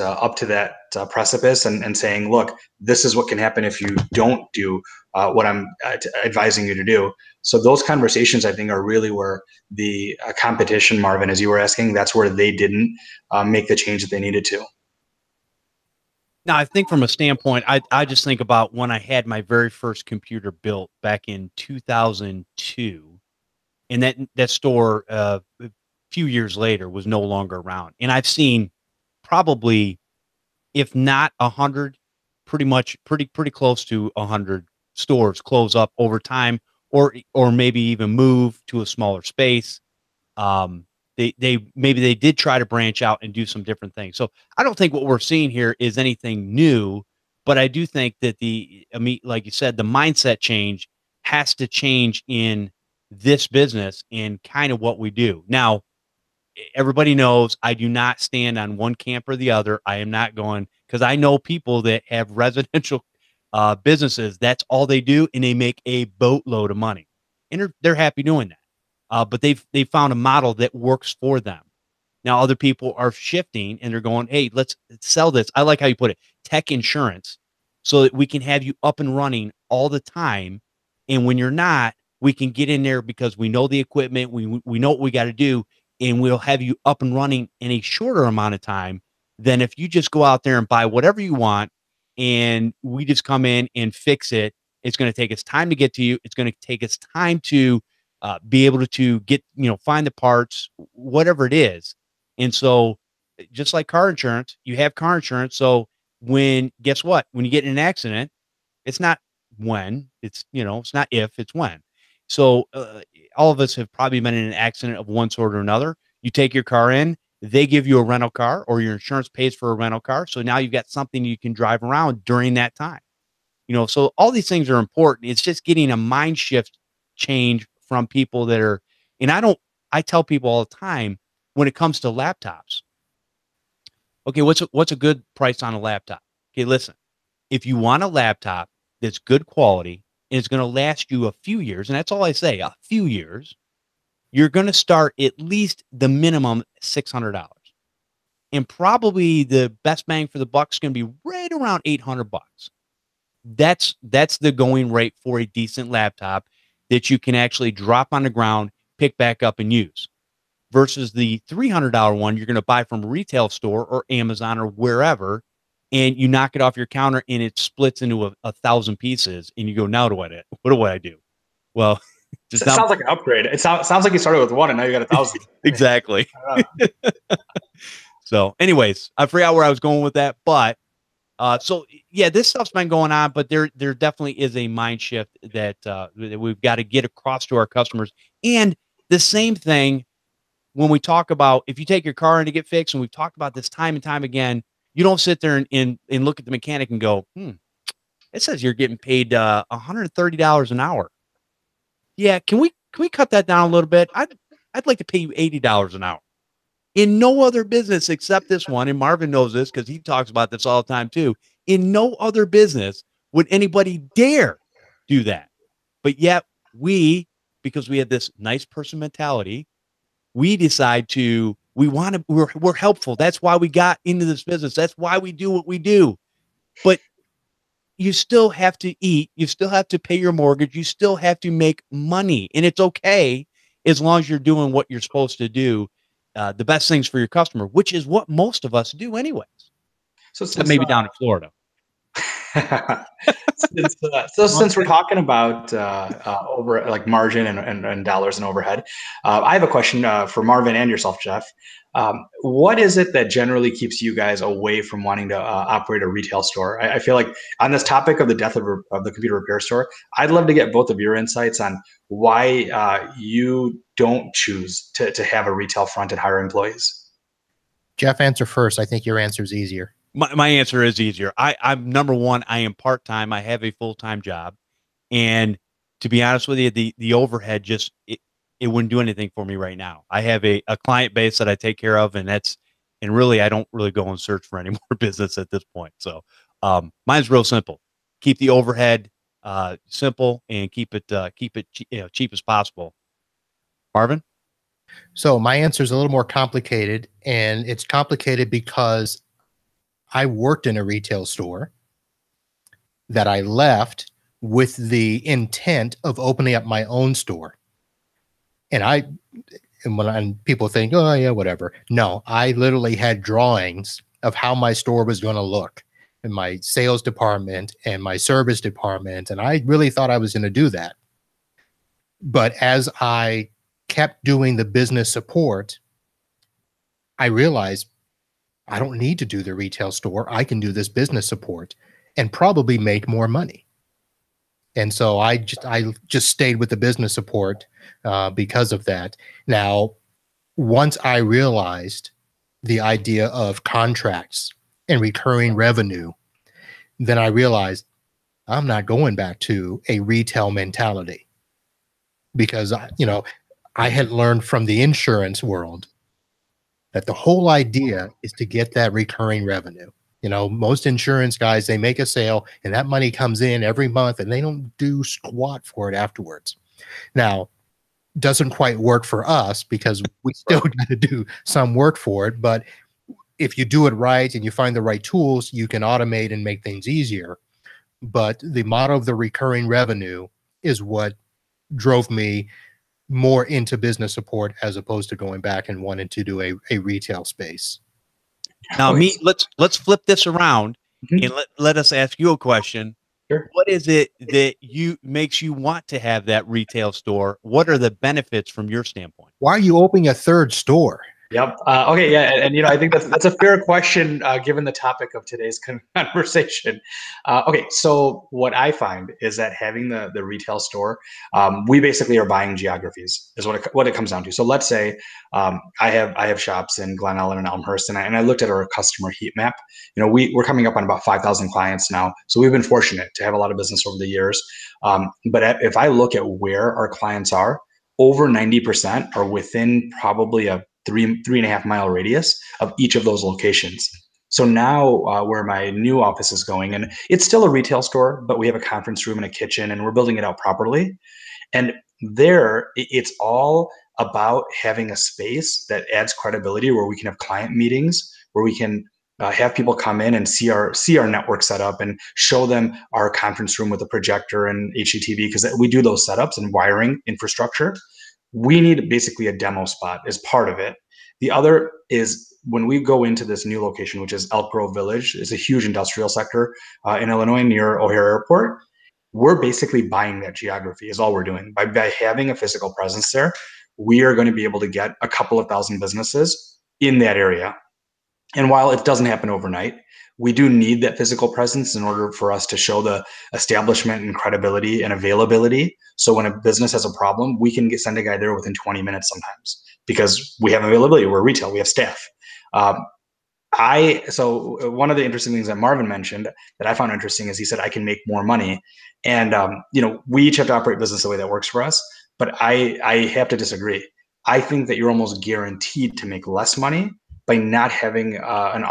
precipice and saying, look, this is what can happen if you don't do what I'm advising you to do. So those conversations, I think, are really where the competition, Marvin, as you were asking, that's where they didn't make the change that they needed to.
Now, I think from a standpoint, I just think about when I had my very first computer built back in 2002, and that store a few years later was no longer around. And I've seen probably, if not 100, pretty close to 100 stores close up over time, or maybe even move to a smaller space. Maybe they did try to branch out and do some different things. So I don't think what we're seeing here is anything new, but I do think that like you said, the mindset change has to change in this business and kind of what we do. Now, everybody knows I do not stand on one camp or the other. I am not going, because I know people that have residential businesses. That's all they do, and they make a boatload of money, and they're happy doing that. But they've found a model that works for them. Now other people are shifting and they're going, hey, let's sell this. I like how you put it, tech insurance, so that we can have you up and running all the time. And when you're not, we can get in there because we know the equipment, we know what we got to do, and we'll have you up and running in a shorter amount of time than if you just go out there and buy whatever you want and we just come in and fix it. It's going to take us time to get to you. It's going to take us time to be able to get, find the parts, whatever it is. And so just like car insurance, you have car insurance. So guess what? When you get in an accident, it's not when, it's not if, it's when. So all of us have probably been in an accident of one sort or another. You take your car in, they give you a rental car, or your insurance pays for a rental car. So now you've got something you can drive around during that time. So all these things are important. It's just getting a mind shift change from people that are, and I tell people all the time when it comes to laptops, okay, what's a good price on a laptop? Okay, listen, if you want a laptop that's good quality and it's going to last you a few years, and that's all I say, a few years, you're going to start at least the minimum $600. And probably the best bang for the buck is going to be right around $800. That's the going rate for a decent laptop that you can actually drop on the ground, pick back up, and use, versus the $300 one you're going to buy from a retail store or Amazon or wherever, and you knock it off your counter and it splits into 1,000 pieces, and you go, now what do I do? Well,
it sounds like an upgrade. It sounds like you started with one and now you got 1,000.
Exactly. So anyways, I forgot where I was going with that, but so yeah, this stuff's been going on, but there definitely is a mind shift that we've got to get across to our customers. And the same thing when we talk about, if you take your car in to get fixed, and we've talked about this time and time again, you don't sit there and look at the mechanic and go, it says you're getting paid $130 an hour. Yeah, can we cut that down a little bit? I'd like to pay you $80 an hour. In no other business except this one, and Marvin knows this because he talks about this all the time too, in no other business would anybody dare do that. But yet because we have this nice person mentality, we decide we're helpful. That's why we got into this business. That's why we do what we do. But you still have to eat. You still have to pay your mortgage. You still have to make money. And it's okay as long as you're doing what you're supposed to do. The best things for your customer, which is what most of us do anyways.
So
maybe down in Florida.
Since we're talking about over like margin and dollars and overhead, I have a question for Marvin and yourself, Jeff. What is it that generally keeps you guys away from wanting to operate a retail store? I feel like on this topic of the death of the computer repair store, I'd love to get both of your insights on why you don't choose to have a retail front and hire employees.
Jeff, answer first. I think your answer is easier.
My answer is easier. I'm number one. I am part-time. I have a full-time job. And to be honest with you, the overhead just, it wouldn't do anything for me right now. I have a client base that I take care of, and really, I don't really go and search for any more business at this point. So mine's real simple. Keep the overhead simple and keep it cheap as possible. Marvin?
So my answer is a little more complicated, and it's complicated because I worked in a retail store that I left with the intent of opening up my own store. And when people think, oh yeah, whatever. No, I literally had drawings of how my store was going to look, in my sales department and my service department. And I really thought I was going to do that. But as I kept doing the business support, I realized I don't need to do the retail store. I can do this business support and probably make more money. And so I just stayed with the business support because of that. Now, once I realized the idea of contracts and recurring revenue, then I realized I'm not going back to a retail mentality, because I had learned from the insurance world that the whole idea is to get that recurring revenue. Most insurance guys, they make a sale and that money comes in every month and they don't do squat for it afterwards. Now, doesn't quite work for us because we still got to do some work for it. But if you do it right and you find the right tools, you can automate and make things easier. But the model of the recurring revenue is what drove me more into business support as opposed to going back and wanting to do a retail space.
Now, let's flip this around and let us ask you a question.
Sure.
What is it that makes you want to have that retail store? What are the benefits from your standpoint?
Why are you opening a third store?
Yep. Okay. Yeah. And I think that's a fair question given the topic of today's conversation. Okay. So what I find is that having the retail store, we basically are buying geographies is what it comes down to. So let's say I have shops in Glen Ellen and Elmhurst, and I looked at our customer heat map. We're coming up on about 5,000 clients now, so we've been fortunate to have a lot of business over the years. But if I look at where our clients are, over 90% are within probably a 3.5 mile radius of each of those locations. So now where my new office is going, and it's still a retail store, but we have a conference room and a kitchen, and we're building it out properly. And there, it's all about having a space that adds credibility, where we can have client meetings, where we can have people come in and see our network setup and show them our conference room with a projector and HDTV, because we do those setups and wiring infrastructure. We need basically a demo spot as part of it. The other is when we go into this new location, which is Elk Grove Village, is a huge industrial sector in Illinois near O'Hare Airport. We're basically buying that geography is all we're doing. By having a physical presence there, we are going to be able to get a couple of thousand businesses in that area. And while it doesn't happen overnight, we do need that physical presence in order for us to show the establishment and credibility and availability. So when a business has a problem, we can send a guy there within 20 minutes sometimes, because we have availability. We're retail, we have staff. So one of the interesting things that Marvin mentioned that I found interesting is he said, I can make more money. And, we each have to operate business the way that works for us, but I have to disagree. I think that you're almost guaranteed to make less money by not having a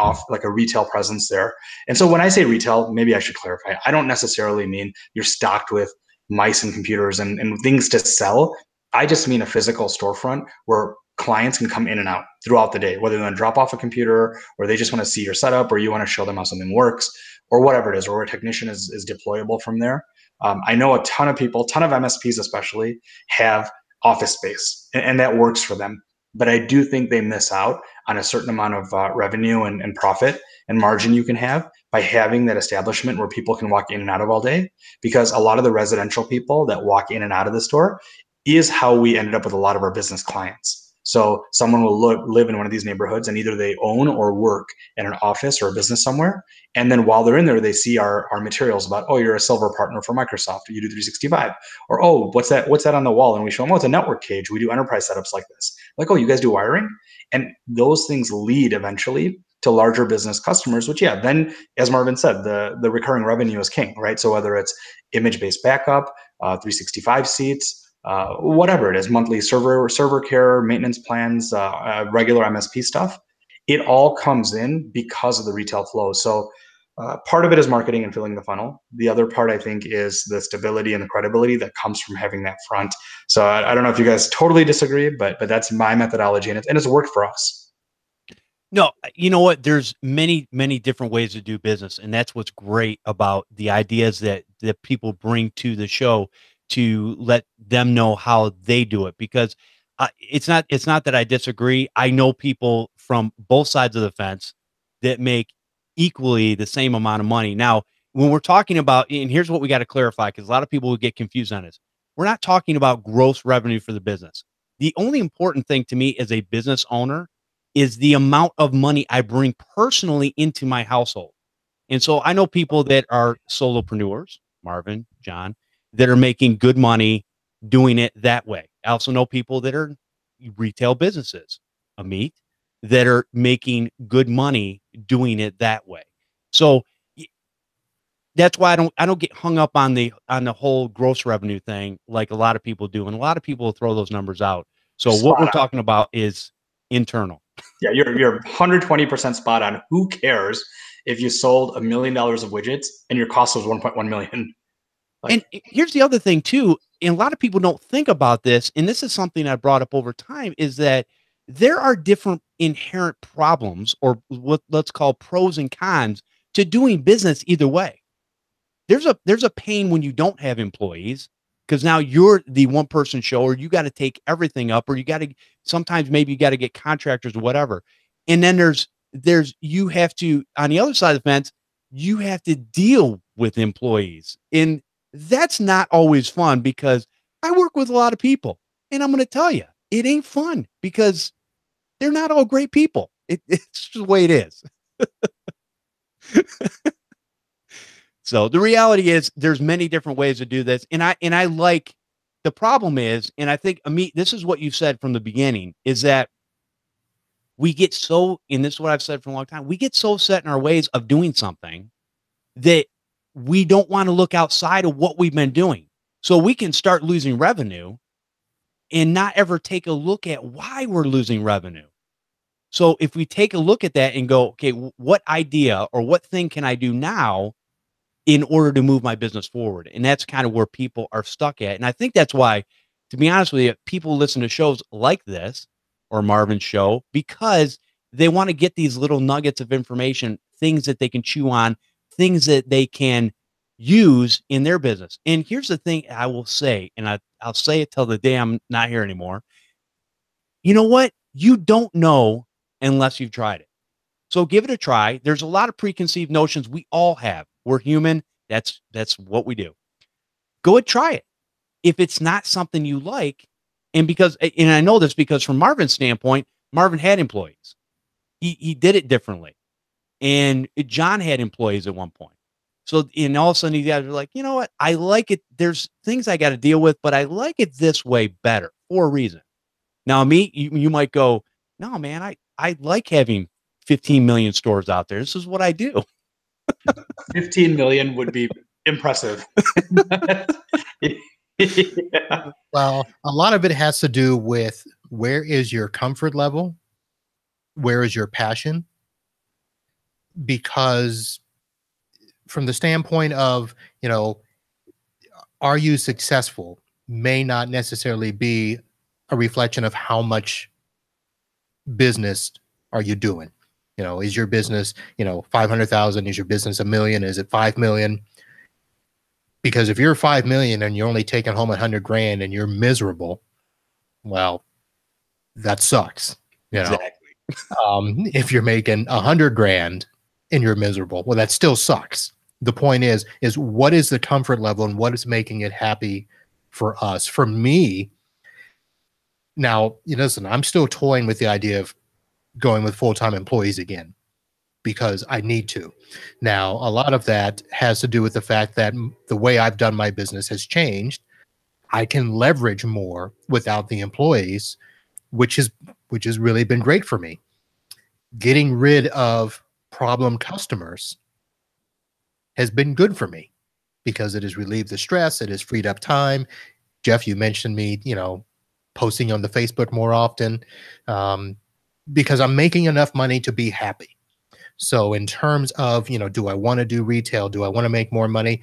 retail presence there. And so when I say retail, maybe I should clarify. I don't necessarily mean you're stocked with mice and computers and things to sell. I just mean a physical storefront where clients can come in and out throughout the day, whether they want to drop off a computer or they just want to see your setup, or you want to show them how something works, or whatever it is, or where a technician is deployable from there. I know a ton of people, ton of MSPs especially, have office space, and that works for them. But I do think they miss out on a certain amount of revenue and profit and margin you can have by having that establishment where people can walk in and out of all day, because a lot of the residential people that walk in and out of the store is how we ended up with a lot of our business clients. So someone will live in one of these neighborhoods, and either they own or work in an office or a business somewhere. And then while they're in there, they see our materials about, oh, you're a silver partner for Microsoft, or you do 365, or, oh, what's that on the wall? And we show them, oh, it's a network cage. We do enterprise setups like this. Like, oh, you guys do wiring? And those things lead eventually to larger business customers, which, yeah, then, as Marvin said, the recurring revenue is king, right? So whether it's image-based backup, 365 seats, whatever it is, monthly server care, maintenance plans, regular MSP stuff, it all comes in because of the retail flow. So part of it is marketing and filling the funnel. The other part, I think, is the stability and the credibility that comes from having that front. So I don't know if you guys totally disagree, but that's my methodology, and it's worked for us.
No, you know what? There's many, many different ways to do business, and that's what's great about the ideas that people bring to the show, to let them know how they do it. Because it's not that I disagree. I know people from both sides of the fence that make equally the same amount of money. Now, when we're talking about, and here's what we got to clarify, because a lot of people will get confused on this. We're not talking about gross revenue for the business. The only important thing to me as a business owner is the amount of money I bring personally into my household. And so I know people that are solopreneurs, Marvin, John, that are making good money doing it that way. I also know people that are retail businesses, Amit, that are making good money doing it that way. So that's why I don't get hung up on the whole gross revenue thing like a lot of people do. And a lot of people throw those numbers out. So what we're talking about is internal.
Yeah, you're 120% spot on. Who cares if you sold $1 million of widgets and your cost was 1.1 million?
And here's the other thing too, and a lot of people don't think about this, and this is something I brought up over time, is that there are different inherent problems, or what let's call pros and cons, to doing business either way. There's a pain when you don't have employees, because now you're the one person show, or you got to take everything up, or you got to sometimes maybe you got to get contractors or whatever. And then there's you have to, on the other side of the fence, you have to deal with employees. And that's not always fun, because I work with a lot of people, and I'm going to tell you, it ain't fun, because they're not all great people. It's just the way it is. So the reality is there's many different ways to do this. And I like, the problem is, and I think, Amit, this is what you've said from the beginning, is that we get so, and this is what I've said for a long time, we get so set in our ways of doing something that we don't want to look outside of what we've been doing. So we can start losing revenue and not ever take a look at why we're losing revenue. So if we take a look at that and go, okay, what idea or what thing can I do now in order to move my business forward? And that's kind of where people are stuck at. And I think that's why, to be honest with you, people listen to shows like this or Marvin's show, because they want to get these little nuggets of information, things that they can chew on, things that they can use in their business. And here's the thing I will say, and I'll say it till the day I'm not here anymore. You know what? You don't know unless you've tried it. So give it a try. There's a lot of preconceived notions we all have. We're human. That's what we do. Go and try it. If it's not something you like, and I know this because from Marvin's standpoint, Marvin had employees. He did it differently. And John had employees at one point. So, and all of a sudden, you guys are like, you know what? I like it. There's things I got to deal with, but I like it this way better for a reason. Now, you might go, no, man, I like having 15 million stores out there. This is what I do.
15 million would be impressive.
Yeah. Well, a lot of it has to do with where is your comfort level? Where is your passion? Because from the standpoint of, are you successful may not necessarily be a reflection of how much business are you doing. Is your business, 500,000? Is your business $1 million? Is it 5 million? Because if you're 5 million and you're only taking home 100 grand and you're miserable, well, that sucks.
Exactly.
If you're making 100 grand and you're miserable. Well, that still sucks. The point is what is the comfort level and what is making it happy for us? For me, now, listen, I'm still toying with the idea of going with full-time employees again because I need to. Now, a lot of that has to do with the fact that the way I've done my business has changed. I can leverage more without the employees, which has really been great for me. Getting rid of problem customers has been good for me because it has relieved the stress. It has freed up time. Jeff, you mentioned me, posting on the Facebook more often, because I'm making enough money to be happy. So in terms of, do I want to do retail? Do I want to make more money?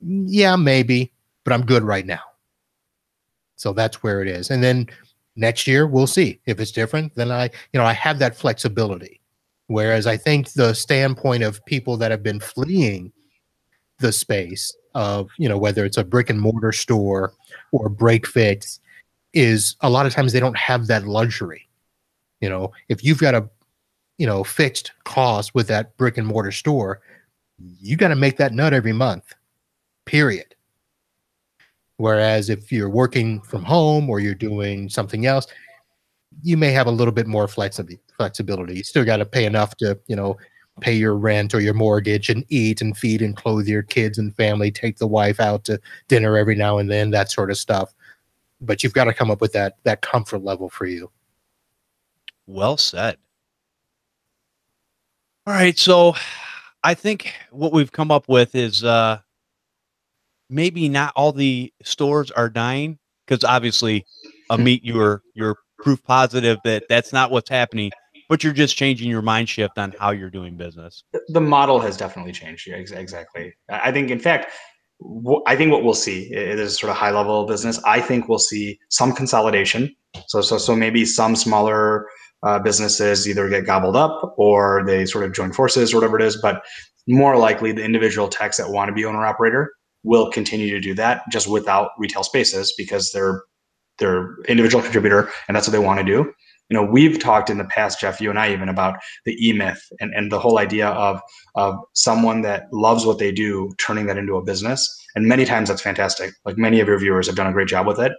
Yeah, maybe, but I'm good right now. So that's where it is. And then next year we'll see if it's different. Then I have that flexibility. Whereas I think the standpoint of people that have been fleeing the space of, whether it's a brick and mortar store or break fix, is a lot of times they don't have that luxury. If you've got a fixed cost with that brick and mortar store, you got to make that nut every month, period. Whereas if you're working from home or you're doing something else, you may have a little bit more flexibility. You still got to pay enough to, pay your rent or your mortgage and eat and feed and clothe your kids and family, take the wife out to dinner every now and then, that sort of stuff. But you've got to come up with that comfort level for you.
Well said. All right. So I think what we've come up with is maybe not all the stores are dying, because obviously, Amit, you're proof positive that that's not what's happening, but you're just changing your mind shift on how you're doing business.
The model has definitely changed. Yeah, exactly. I think, in fact, I think what we'll see is sort of high level business. I think we'll see some consolidation. So maybe some smaller businesses either get gobbled up or they sort of join forces or whatever it is. But more likely, the individual techs that want to be owner operator will continue to do that just without retail spaces because they're individual contributor and that's what they want to do. We've talked in the past, Jeff, you and I even, about the e-myth and the whole idea of someone that loves what they do, turning that into a business. And many times that's fantastic. Like many of your viewers have done a great job with it.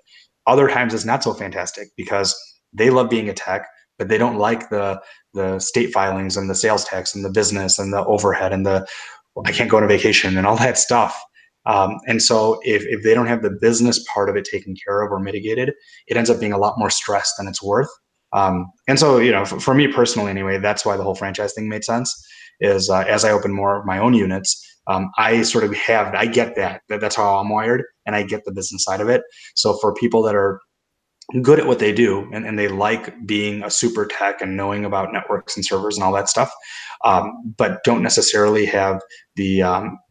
Other times it's not so fantastic because they love being a tech, but they don't like the state filings and the sales tax and the business and the overhead and I can't go on a vacation and all that stuff. And so if they don't have the business part of it taken care of or mitigated, it ends up being a lot more stress than it's worth. And so, for me personally, anyway, that's why the whole franchise thing made sense. Is as I open more of my own units, I sort of I get that's how I'm wired, and I get the business side of it. So for people that are good at what they do and they like being a super tech and knowing about networks and servers and all that stuff, but don't necessarily have the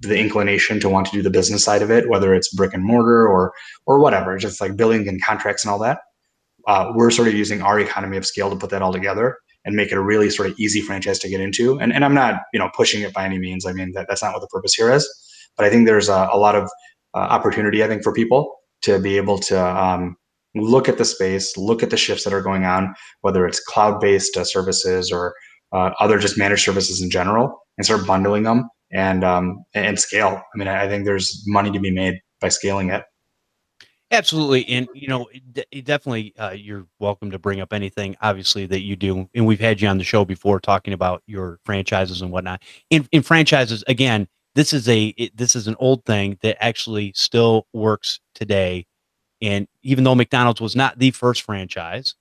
inclination to want to do the business side of it, whether it's brick and mortar or whatever, just like billing and contracts and all that. We're sort of using our economy of scale to put that all together and make it a really sort of easy franchise to get into. And I'm not, pushing it by any means. I mean, that's not what the purpose here is. But I think there's a lot of opportunity, I think, for people to be able to look at the space, look at the shifts that are going on, whether it's cloud-based services or other just managed services in general, and start bundling them and scale. I mean, I think there's money to be made by scaling it.
Absolutely. And, it definitely, you're welcome to bring up anything, obviously, that you do. And we've had you on the show before talking about your franchises and whatnot. In franchises, again, this is an old thing that actually still works today. And even though McDonald's was not the first franchise,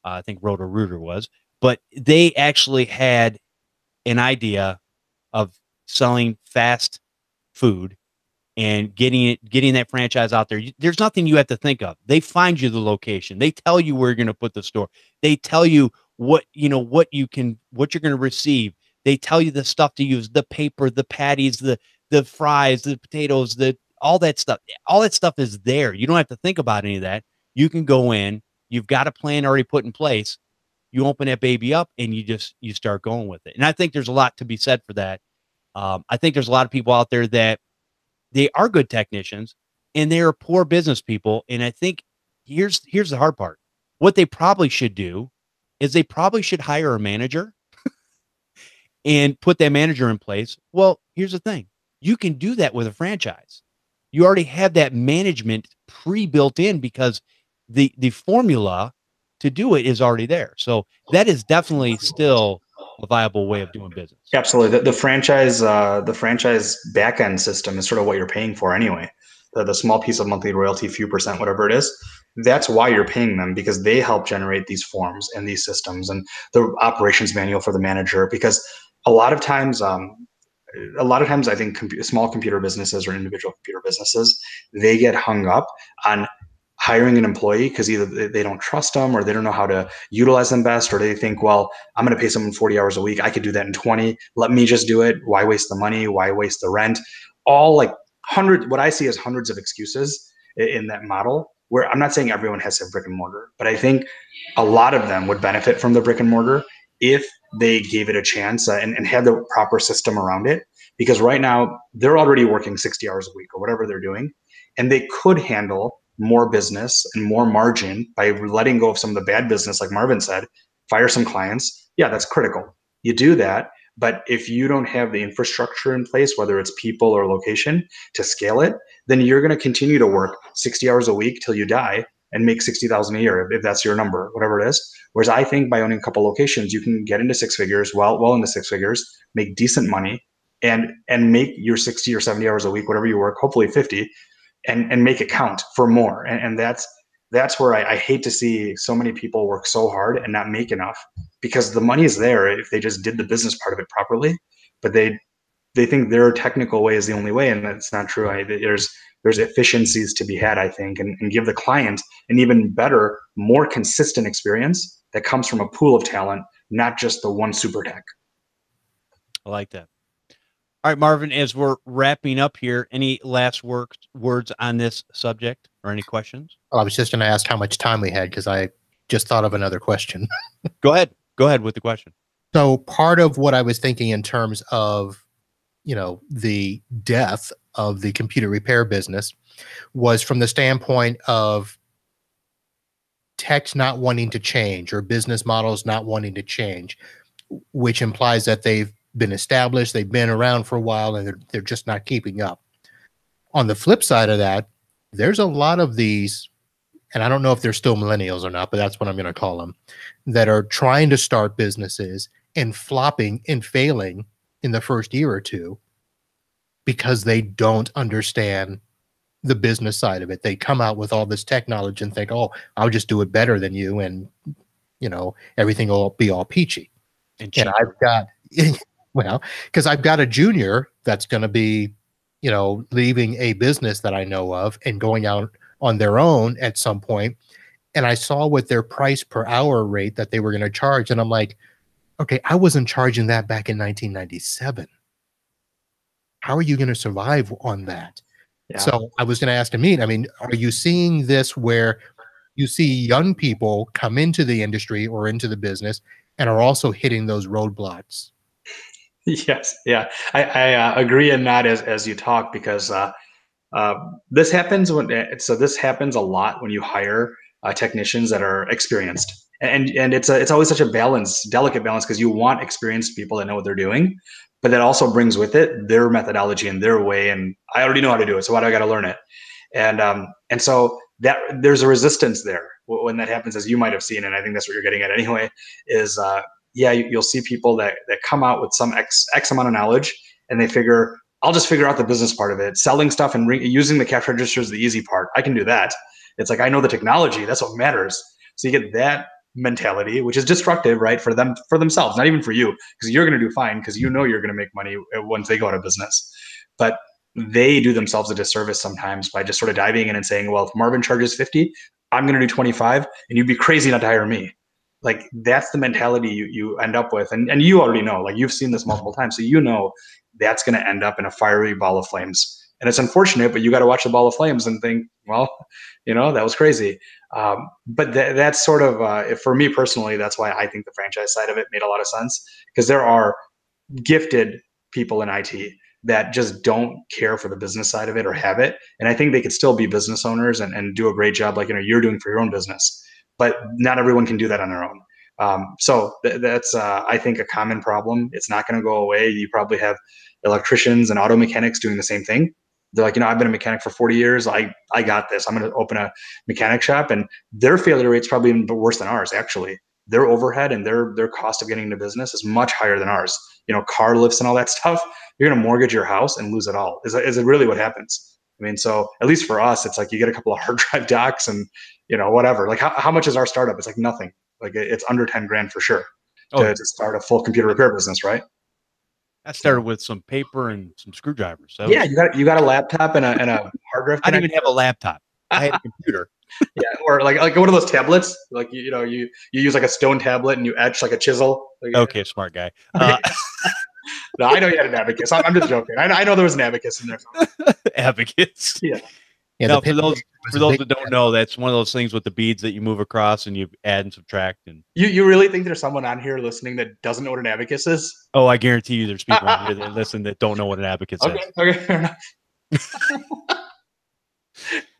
I think Roto-Rooter was, but they actually had an idea of selling fast food and getting that franchise out there. There's nothing you have to think of. They find you the location. They tell you where you're going to put the store. They tell you what you're going to receive. They tell you the stuff to use, the paper, the patties, the fries, the potatoes, all that stuff. All that stuff is there. You don't have to think about any of that. You can go in, you've got a plan already put in place. You open that baby up and you start going with it. And I think there's a lot to be said for that. I think there's a lot of people out there that they are good technicians and they are poor business people. And I think here's the hard part. What they probably should do is they probably should hire a manager and put that manager in place. Well, here's the thing. You can do that with a franchise. You already have that management pre-built in because the formula to do it is already there. So that is definitely still a viable way of doing business.
Absolutely. The franchise back end system is sort of what you're paying for anyway. The small piece of monthly royalty, few percent, whatever it is, that's why you're paying them, because they help generate these forms and these systems and the operations manual for the manager. Because a lot of times I think small computer businesses or individual computer businesses, they get hung up on hiring an employee because either they don't trust them or they don't know how to utilize them best, or they think, well, I'm going to pay someone 40 hours a week. I could do that in 20. Let me just do it. Why waste the money? Why waste the rent? All like what I see as hundreds of excuses in that model, where I'm not saying everyone has to have brick and mortar, but I think a lot of them would benefit from the brick and mortar if they gave it a chance and had the proper system around it. Because right now they're already working 60 hours a week or whatever they're doing, and they could handle more business and more margin by letting go of some of the bad business, like Marvin said, fire some clients. Yeah, that's critical. You do that. But if you don't have the infrastructure in place, whether it's people or location, to scale it, then you're going to continue to work 60 hours a week till you die and make 60,000 a year, if that's your number, whatever it is. Whereas I think by owning a couple locations, you can get into six figures, well into six figures, make decent money, and make your 60 or 70 hours a week, whatever you work, hopefully 50, and make it count for more. And that's where I hate to see so many people work so hard and not make enough, because the money is there if they just did the business part of it properly. But they think their technical way is the only way, and that's not true. There's efficiencies to be had, I think, and give the client an even better, more consistent experience that comes from a pool of talent, not just the one super tech.
I like that. All right, Marvin, as we're wrapping up here, any last words on this subject or any questions?
Well, I was just going to ask how much time we had, because I just thought of another question.
Go ahead with the question.
So part of what I was thinking in terms of, the death of the computer repair business was from the standpoint of techs not wanting to change or business models not wanting to change, which implies that they've been established, they've been around for a while, and they're just not keeping up. On the flip side of that, there's a lot of these, and I don't know if they're still millennials or not, but that's what I'm going to call them, that are trying to start businesses and flopping and failing in the first year or two because they don't understand the business side of it. They come out with all this tech knowledge and think, oh, I'll just do it better than you, and everything will be all peachy. And I've got well, because I've got a junior that's going to be, leaving a business that I know of and going out on their own at some point. And I saw what their price per hour rate that they were going to charge. And I'm like, okay, I wasn't charging that back in 1997. How are you going to survive on that? Yeah. So I was going to ask Amit, are you seeing this where you see young people come into the industry or into the business and are also hitting those roadblocks?
Yes. Yeah. I agree in that as you talk, because this happens this happens a lot when you hire technicians that are experienced, and it's always such a delicate balance, because you want experienced people that know what they're doing, but that also brings with it their methodology and their way. And I already know how to do it, so why do I got to learn it? And so that there's a resistance there when that happens, as you might have seen, and I think that's what you're getting at anyway, is you'll see people that come out with some X amount of knowledge, and they figure, I'll just figure out the business part of it. Selling stuff and using the cash register is the easy part. I can do that. It's like, I know the technology. That's what matters. So you get that mentality, which is destructive, right? For themselves, not even for you, because you're going to do fine, because you're going to make money once they go out of business. But they do themselves a disservice sometimes by just sort of diving in and saying, well, if Marvin charges 50, I'm going to do 25, and you'd be crazy not to hire me. Like, that's the mentality you end up with. And you already know, like, you've seen this multiple times. So that's going to end up in a fiery ball of flames. And it's unfortunate, but you got to watch the ball of flames and think, well, that was crazy. But that's sort of, for me personally, that's why I think the franchise side of it made a lot of sense, because there are gifted people in IT that just don't care for the business side of it or have it. And I think they could still be business owners and do a great job, like, you're doing for your own business. But not everyone can do that on their own. So that's, I think, a common problem. It's not going to go away. You probably have electricians and auto mechanics doing the same thing. They're like, I've been a mechanic for 40 years. I got this. I'm going to open a mechanic shop, and their failure rate's probably even worse than ours. Actually, their overhead and their cost of getting into business is much higher than ours. Car lifts and all that stuff. You're going to mortgage your house and lose it all. Is it really what happens? I mean, so at least for us, it's like you get a couple of hard drive docks and whatever. Like how much is our startup? It's like nothing. Like it's under 10 grand for sure to start a full computer repair business, right?
I started with some paper and some screwdrivers. So
yeah, you got a laptop and a hard drive.
I didn't even have a laptop. I had a computer.
Yeah, or like one of those tablets. Like you use like a stone tablet and you etch like a chisel.
Okay, smart guy.
Okay. No, I know you had an abacus. I'm just joking. I know there was an abacus in there.
Abacus.
Yeah.
Yeah,
now, for those that don't know, that's one of those things with the beads that you move across and you add and subtract. And
you really think there's someone on here listening that doesn't know what an abacus is?
Oh, I guarantee you, there's people on here that listen that don't know what an abacus is.
Okay, fair enough.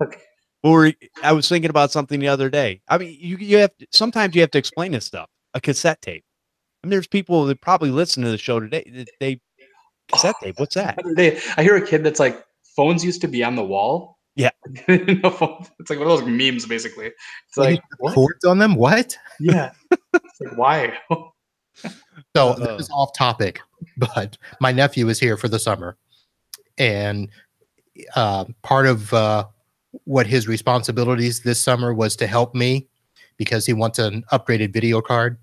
Okay. Well, I was thinking about something the other day. I mean, you have sometimes you have to explain this stuff. A cassette tape. I mean, there's people that probably listen to the show today. Cassette tape. What's that?
I hear a kid that's like, phones used to be on the wall.
Yeah.
It's like one of those memes, basically. It's like
cords on them. What?
Yeah. It's like, why?
So this is off topic, but my nephew is here for the summer, and part of what his responsibilities this summer was to help me because he wants an upgraded video card.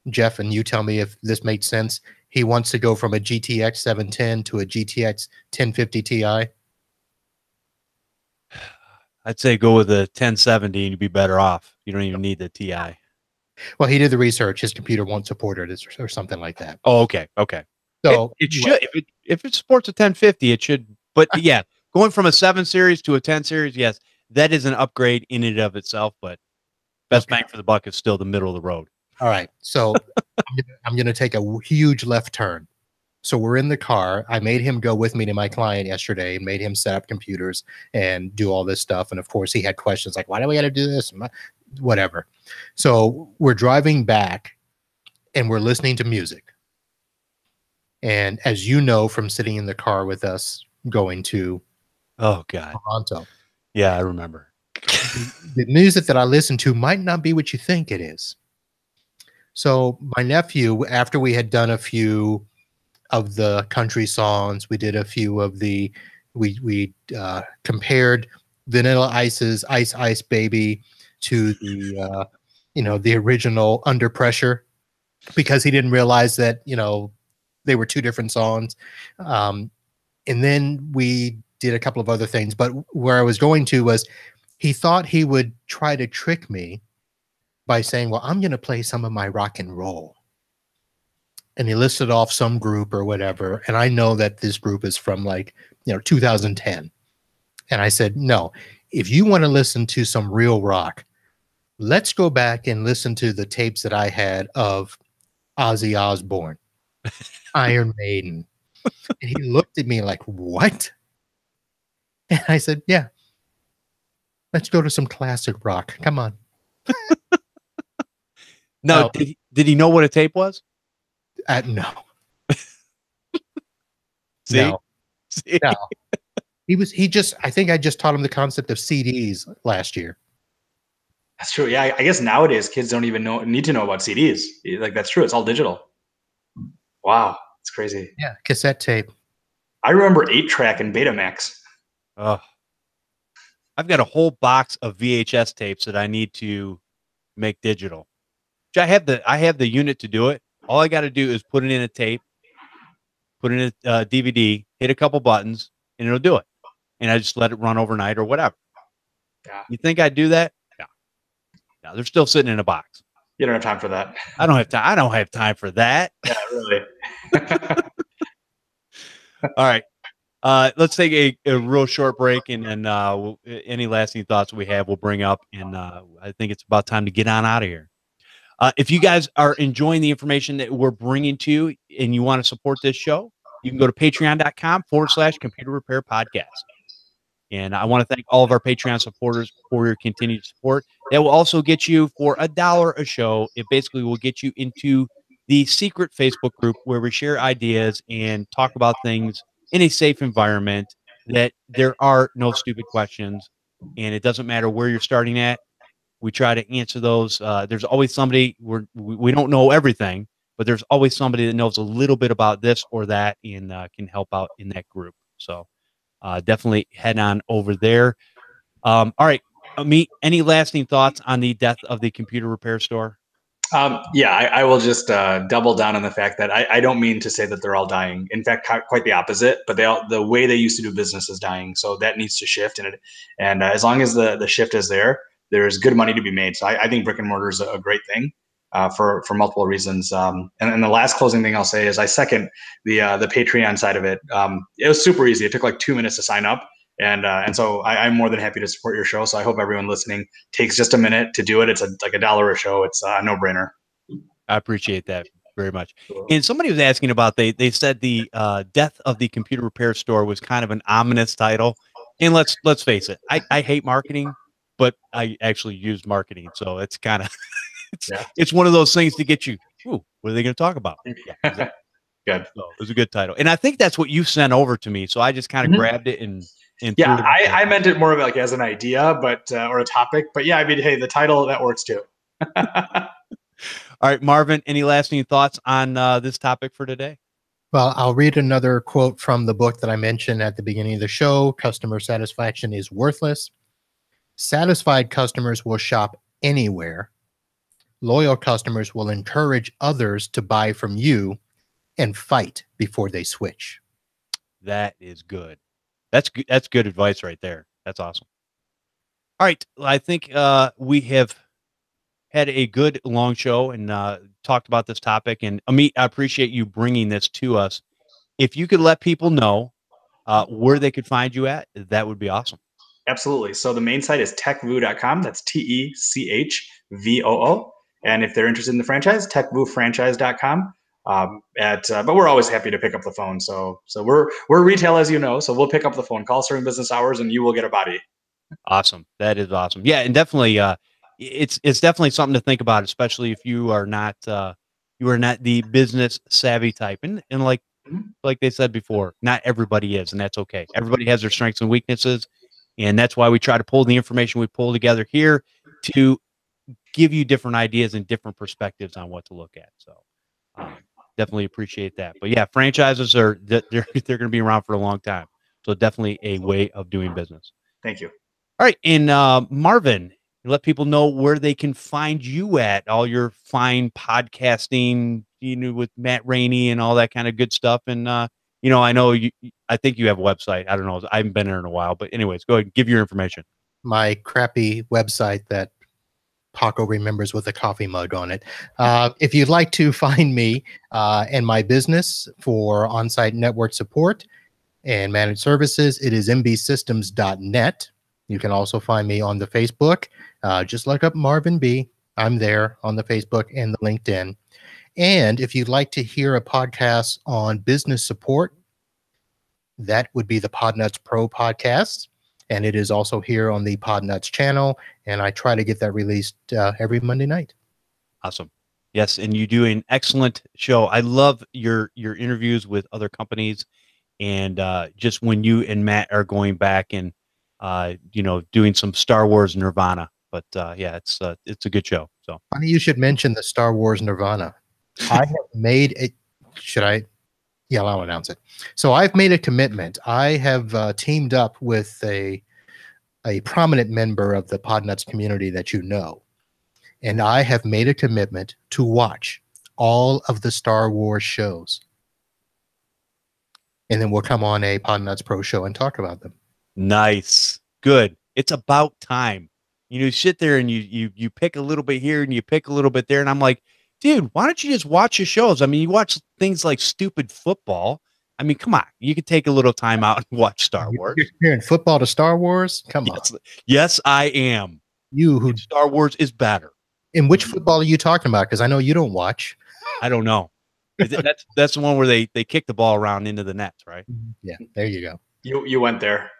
Jeff, and you tell me if this makes sense. He wants to go from a GTX 710 to a GTX 1050 Ti.
I'd say go with a 1070 and you'd be better off. You don't even need the Ti.
Well, he did the research. His computer won't support it or something like that.
Oh, okay. Okay.
So
it should, if it supports a 1050, it should. But yeah, going from a 7 series to a 10 series, yes, that is an upgrade in and of itself. But best bang for the buck is still the middle of the road.
All right. So I'm going to take a huge left turn. So we're in the car. I made him go with me to my client yesterday and made him set up computers and do all this stuff. And of course, he had questions like, why do we got to do this? Whatever. So we're driving back and we're listening to music. And as you know, from sitting in the car with us going to Toronto.
Yeah, I remember.
The music that I listen to might not be what you think it is. So my nephew, after we had done a few of the country songs, we did a few of the, we compared Vanilla Ice's Ice Ice Baby to the, the original Under Pressure, because he didn't realize that, they were two different songs. And then we did a couple of other things, but where I was going to was he thought he would try to trick me by saying, well, I'm going to play some of my rock and roll. And he listed off some group or whatever. And I know that this group is from 2010. And I said, no, if you want to listen to some real rock, let's go back and listen to the tapes that I had of Ozzy Osbourne, Iron Maiden. And he looked at me like, what? And I said, yeah, let's go to some classic rock. Come on.
No, did he know what a tape was?
No.
See?
No. See? No. I think I just taught him the concept of CDs last year.
That's true. Yeah, I guess nowadays kids don't even need to know about CDs. Like, that's true. It's all digital. Wow. It's crazy.
Yeah. Cassette tape.
I remember 8-track and Betamax.
Oh, I've got a whole box of VHS tapes that I need to make digital. I have the unit to do it. All I got to do is put it in a tape, put it in a DVD, hit a couple buttons, and it'll do it. And I just let it run overnight or whatever.
Yeah.
You think I'd do that? Yeah. No, they're still sitting in a box.
You don't have time for that.
I don't have time. I don't have time for that.
Yeah, really.
All right. Let's take a real short break, and then any lasting thoughts we have, we'll bring up. And I think it's about time to get on out of here. If you guys are enjoying the information that we're bringing to you and you want to support this show, you can go to patreon.com/computer repair podcast. And I want to thank all of our Patreon supporters for your continued support. That will also get you for $1 a show. It basically will get you into the secret Facebook group where we share ideas and talk about things in a safe environment, that there are no stupid questions, and it doesn't matter where you're starting at. We try to answer those. There's always somebody, we don't know everything, but there's always somebody that knows a little bit about this or that and can help out in that group. So definitely head on over there. All right, Amit, any lasting thoughts on the death of the computer repair store?
Yeah, I will just double down on the fact that I don't mean to say that they're all dying. In fact, quite the opposite. But the way they used to do business is dying, so that needs to shift. And as long as the shift is there, there's good money to be made. So I think brick and mortar is a great thing for multiple reasons. And the last closing thing I'll say is I second the Patreon side of it. It was super easy. It took like 2 minutes to sign up. And so I'm more than happy to support your show. So I hope everyone listening takes just a minute to do it. It's like $1 a show. It's a no-brainer.
I appreciate that very much. And somebody was asking about, they said the death of the computer repair store was kind of an ominous title. And let's face it, I hate marketing, but I actually use marketing, so it's kind of it's one of those things to get you. Ooh, what are they going to talk about? Yeah, exactly.
Good.
So it was a good title, and I think that's what you sent over to me. So I just kind of grabbed it and
yeah, I meant it more of like as an idea, but or a topic. But yeah, I mean, hey, the title that works too.
All
right, Marvin, any lasting thoughts on this topic for today?
Well, I'll read another quote from the book that I mentioned at the beginning of the show. Customer satisfaction is worthless. Satisfied customers will shop anywhere. Loyal customers will encourage others to buy from you and fight before they switch.
That is good. That's good advice right there. That's awesome. All right, I think we have had a good long show and talked about this topic. And Amit, I appreciate you bringing this to us. If you could let people know where they could find you at, that would be awesome.
Absolutely. So the main site is techvoo.com. That's TECHVOO. And if they're interested in the franchise, techvoofranchise.com. But we're always happy to pick up the phone. So we're retail, as you know, so we'll pick up the phone, call during business hours, and you will get a body.
Awesome. That is awesome. Yeah, and definitely, it's definitely something to think about, especially if you are not the business savvy type, and like they said before, not everybody is, and that's okay. Everybody has their strengths and weaknesses, and that's why we try to pull the information we pull together here to give you different ideas and different perspectives on what to look at. So definitely appreciate that. But yeah, franchises they're going to be around for a long time. So definitely a way of doing business.
Thank you.
All right. And Marvin, let people know where they can find you at, all your fine podcasting, with Matt Rainey and all that kind of good stuff. And, I know I think you have a website. I don't know. I haven't been there in a while, but anyways, go ahead and give your information.
My crappy website that Paco remembers with a coffee mug on it. If you'd like to find me and my business for on-site network support and managed services, it is mbsystems.net. You can also find me on the Facebook. Just look up Marvin Bee. I'm there on the Facebook and the LinkedIn. And if you'd like to hear a podcast on business support, that would be the Podnutz Pro podcast. And it is also here on the Podnutz channel. And I try to get that released every Monday night.
Awesome. Yes, and you do an excellent show. I love your interviews with other companies, and just when you and Matt are going back and doing some Star Wars Nirvana. But yeah, it's a good show. So
funny you should mention the Star Wars Nirvana. I have made it. Should I? Yeah, I'll announce it. So I've made a commitment. I have teamed up with a prominent member of the Podnutz community that you know. And I have made a commitment to watch all of the Star Wars shows. And then we'll come on a Podnutz Pro show and talk about them.
Nice. Good. It's about time. You sit there and you pick a little bit here and you pick a little bit there. And I'm like, dude, why don't you just watch your shows? I mean, you watch things like stupid football. I mean, come on. You could take a little time out and watch Star Wars.
You're comparing football to Star Wars? Come on.
Yes, I am. Star Wars is better.
And which football are you talking about? Because I know you don't watch.
I don't know. That's the one where they kick the ball around into the nets, right?
Yeah, there you go.
You went there.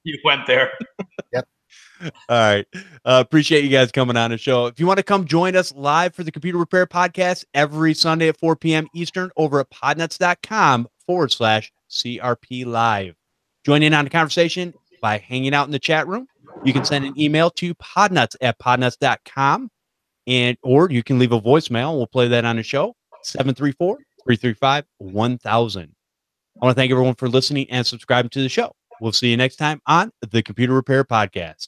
You went there.
All right. Appreciate you guys coming on the show. If you want to come join us live for the Computer Repair Podcast every Sunday at 4 p.m. Eastern over at podnuts.com/CRP Live. Join in on the conversation by hanging out in the chat room. You can send an email to podnuts@podnuts.com, or you can leave a voicemail. We'll play that on the show, 734-335-1000. I want to thank everyone for listening and subscribing to the show. We'll see you next time on the Computer Repair Podcast.